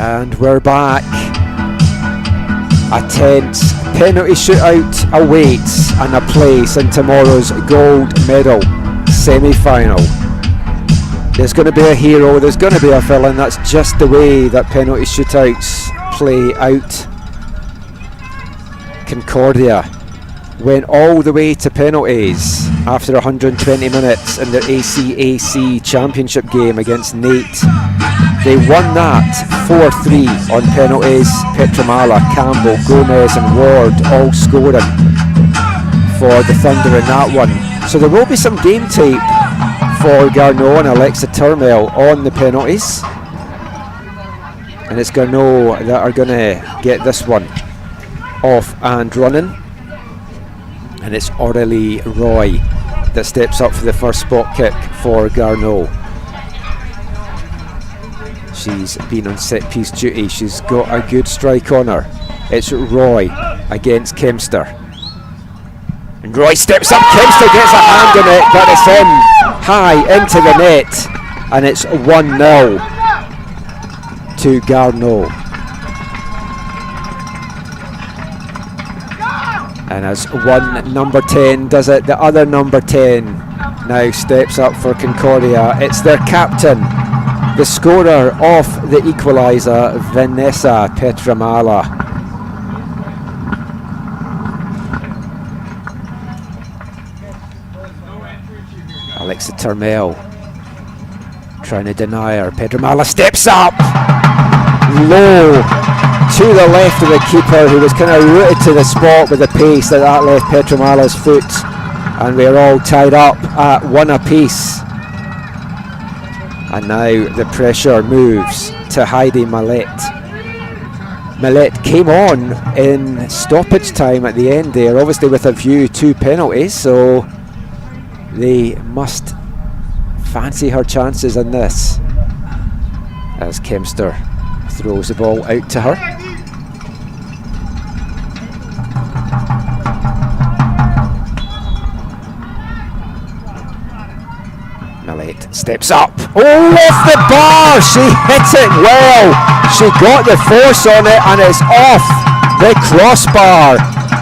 And we're back. A tense penalty shootout awaits and a place in tomorrow's gold medal semi-final. There's going to be a hero, there's going to be a villain. That's just the way that penalty shootouts play out. Concordia went all the way to penalties after 120 minutes in their ACAC championship game against Nate. They won that 4-3 on penalties. Petramala, Campbell, Gomez and Ward all scoring for the Thunder in that one. So there will be some game tape for Garneau and Alexa Turmel on the penalties. And it's Garneau that are going to get this one off and running. And it's Aurélie Roy that steps up for the first spot kick for Garneau. She's been on set piece duty. She's got a good strike on her. It's Roy against Kempster. And Roy steps up. Kempster gets a hand on it, but it's in high into the net. And it's 1-0 to Garneau. And as one number 10 does it, the other number 10 now steps up for Concordia. It's their captain, the scorer of the equaliser, Vanessa Petramala. Alexa Turmel trying to deny her. Petramala steps up, low to the left of the keeper, who was kind of rooted to the spot with the pace that left Petramala's foot, and we're all tied up at 1 apiece. And now the pressure moves to Heidi Millett. Millett came on in stoppage time at the end there, obviously with a view to penalties, so they must fancy her chances in this, as Kempster throws the ball out to her. Millett steps up. Oh, off the bar! She hit it well. She got the force on it and it's off the crossbar.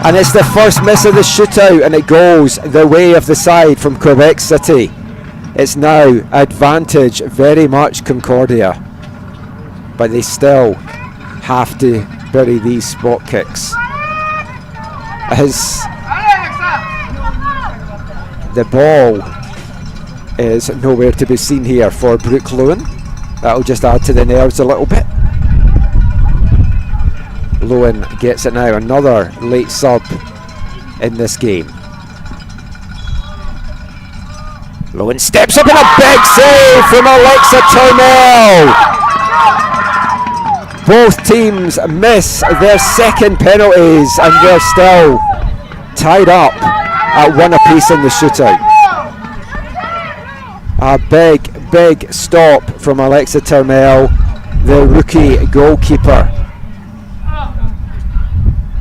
And it's the first miss of the shootout, and it goes the way of the side from Quebec City. It's now advantage very much Concordia, but they still have to bury these spot kicks, as the ball is nowhere to be seen here for Brooke Lewin. That'll just add to the nerves a little bit. Lewin gets it now, another late sub in this game. Lewin steps up and a big save from Alexa Turmel. Both teams miss their second penalties and they're still tied up at 1 apiece in the shootout. A big stop from Alexa Turmel, the rookie goalkeeper,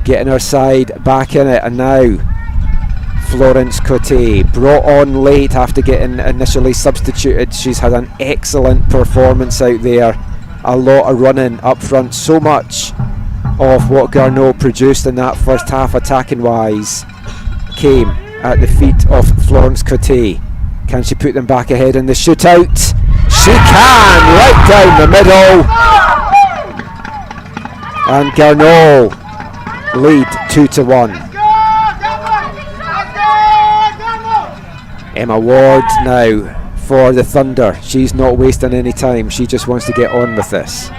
getting her side back in it. And now Florence Cote, brought on late after getting initially substituted. She's had an excellent performance out there, a lot of running up front. So much of what Garneau produced in that first half attacking wise came at the feet of Florence Cote. Can she put them back ahead in the shootout? She can, right down the middle. And Garneau lead 2-1. Emma Ward now for the Thunder. She's not wasting any time. She just wants to get on with this.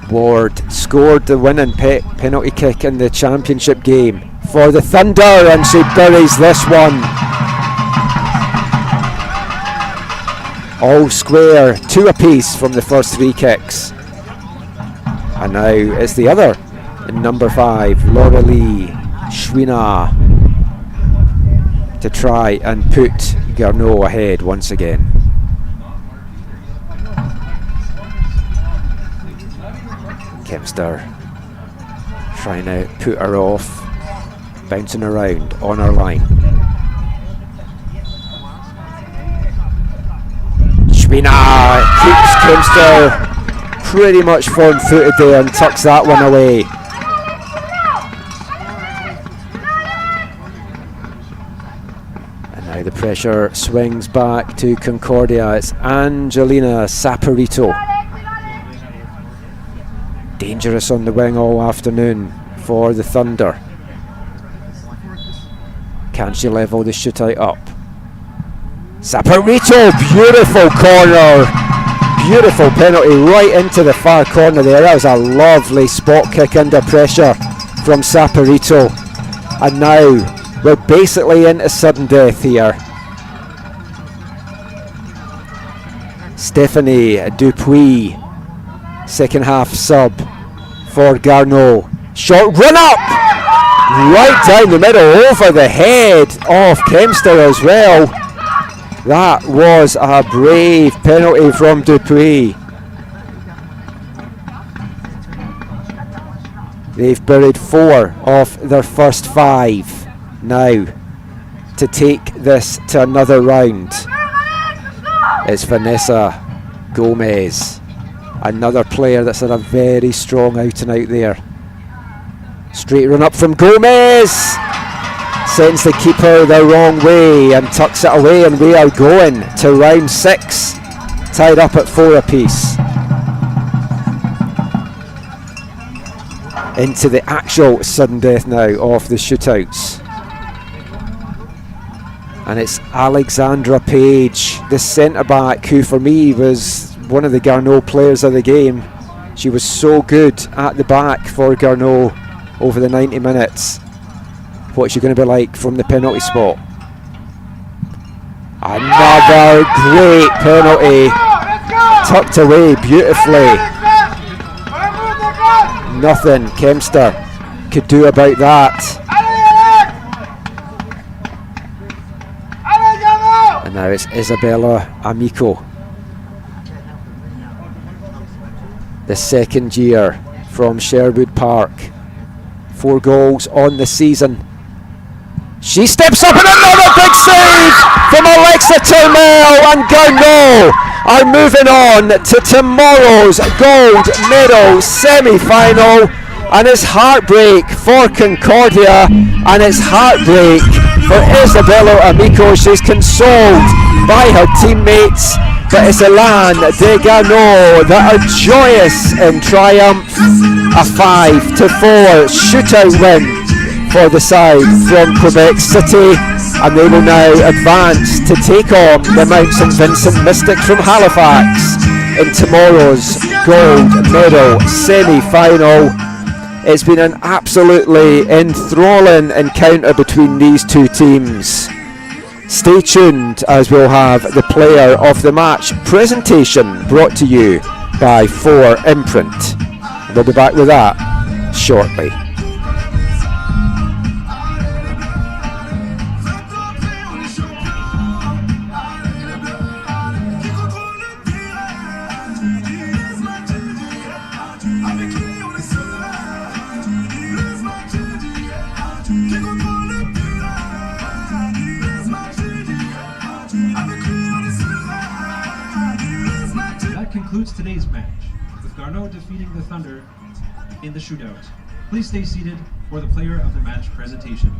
Ward scored the winning penalty kick in the championship game for the Thunder, and she buries this one. All square, 2 apiece from the first 3 kicks. And now it's the other, number 5, Laurelie Schwina, to try and put Garneau ahead once again. Kempster trying to put her off, bouncing around on her line. Ashbina keeps Kempster pretty much firm-footed there and tucks that one away. And now the pressure swings back to Concordia. It's Angelina Saporito. Dangerous on the wing all afternoon for the Thunder. Can she level the shootout up? Saporito, beautiful corner. Beautiful penalty right into the far corner there. That was a lovely spot kick under pressure from Saporito. And now we're basically into sudden death here. Stephanie Dupuis, second half sub for Garneau. Short run up! Right down the middle, over the head of Kempster as well. That was a brave penalty from Dupuis. They've buried 4 of their first 5 now to take this to another round. It's Vanessa Gomez, another player that's had a very strong out and out there. Straight run up from Gomez. Sends the keeper the wrong way and tucks it away, and we are going to round 6, tied up at 4 apiece. Into the actual sudden death now of the shootouts. And it's Alexandra Page, the centre-back, who for me was one of the Garneau players of the game. She was so good at the back for Garneau over the 90 minutes. What's she going to be like from the penalty spot? Another great penalty, tucked away beautifully. Nothing Kempster could do about that. And now it's Isabella Amico, the second year from Sherwood Park. 4 goals on the season. She steps up and another big save from Alexa Turmel, and Garneau are moving on to tomorrow's gold medal semi-final. And it's heartbreak for Concordia, and it's heartbreak for Isabella Amico. She's consoled by her teammates, but it's Élans de Garneau that are joyous in triumph. A 5-4 shootout win for the side from Quebec City, and they will now advance to take on the Mount St Vincent Mystics from Halifax in tomorrow's gold medal semi-final. It's been an absolutely enthralling encounter between these two teams. Stay tuned as we'll have the player of the match presentation brought to you by 4 Imprint. We'll be back with that shortly. Today's match, with Garneau defeating the Thunder in the shootout. Please stay seated for the player of the match presentation.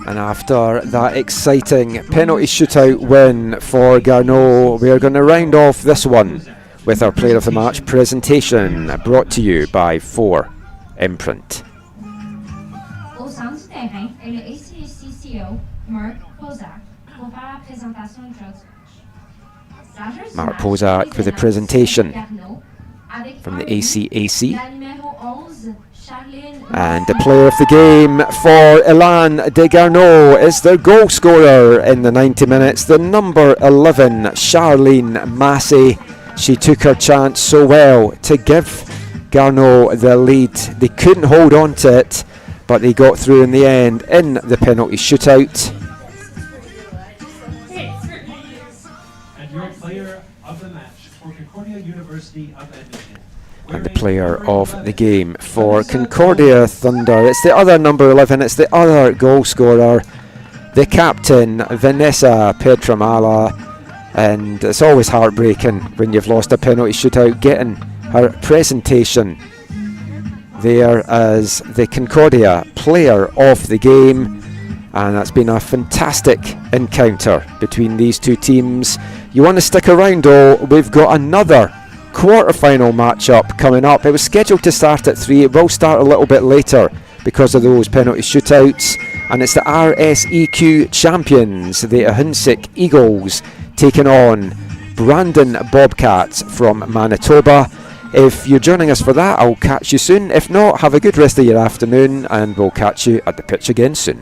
And after that exciting penalty shootout win for Garneau, we are going to round off this one with our player of the match presentation brought to you by 4 Imprint. Au centre du terrain, et le ACCCO, Mark Kozak, pour faire la présentation du jour du match. Mark Pozak with a presentation from the ACAC. And the player of the game for Élans de Garneau is their goal scorer in the 90 minutes, the number 11, Charlene Massey. She took her chance so well to give Garneau the lead. They couldn't hold on to it, but they got through in the end in the penalty shootout. And your player of the match for Concordia University of Edmonton. And the player of the game for Concordia Thunder, it's the other number 11, it's the other goal scorer, the captain, Vanessa Petramala. And it's always heartbreaking when you've lost a penalty shootout, getting her presentation there as the Concordia player of the game. And that's been a fantastic encounter between these two teams. You want to stick around though, we've got another quarter-final matchup coming up. It was scheduled to start at 3, it will start a little bit later because of those penalty shootouts, and it's the RSEQ champions, the Ahunsik Eagles, taking on Brandon Bobcats from Manitoba. If you're joining us for that, I'll catch you soon. If not, have a good rest of your afternoon, and we'll catch you at the pitch again soon.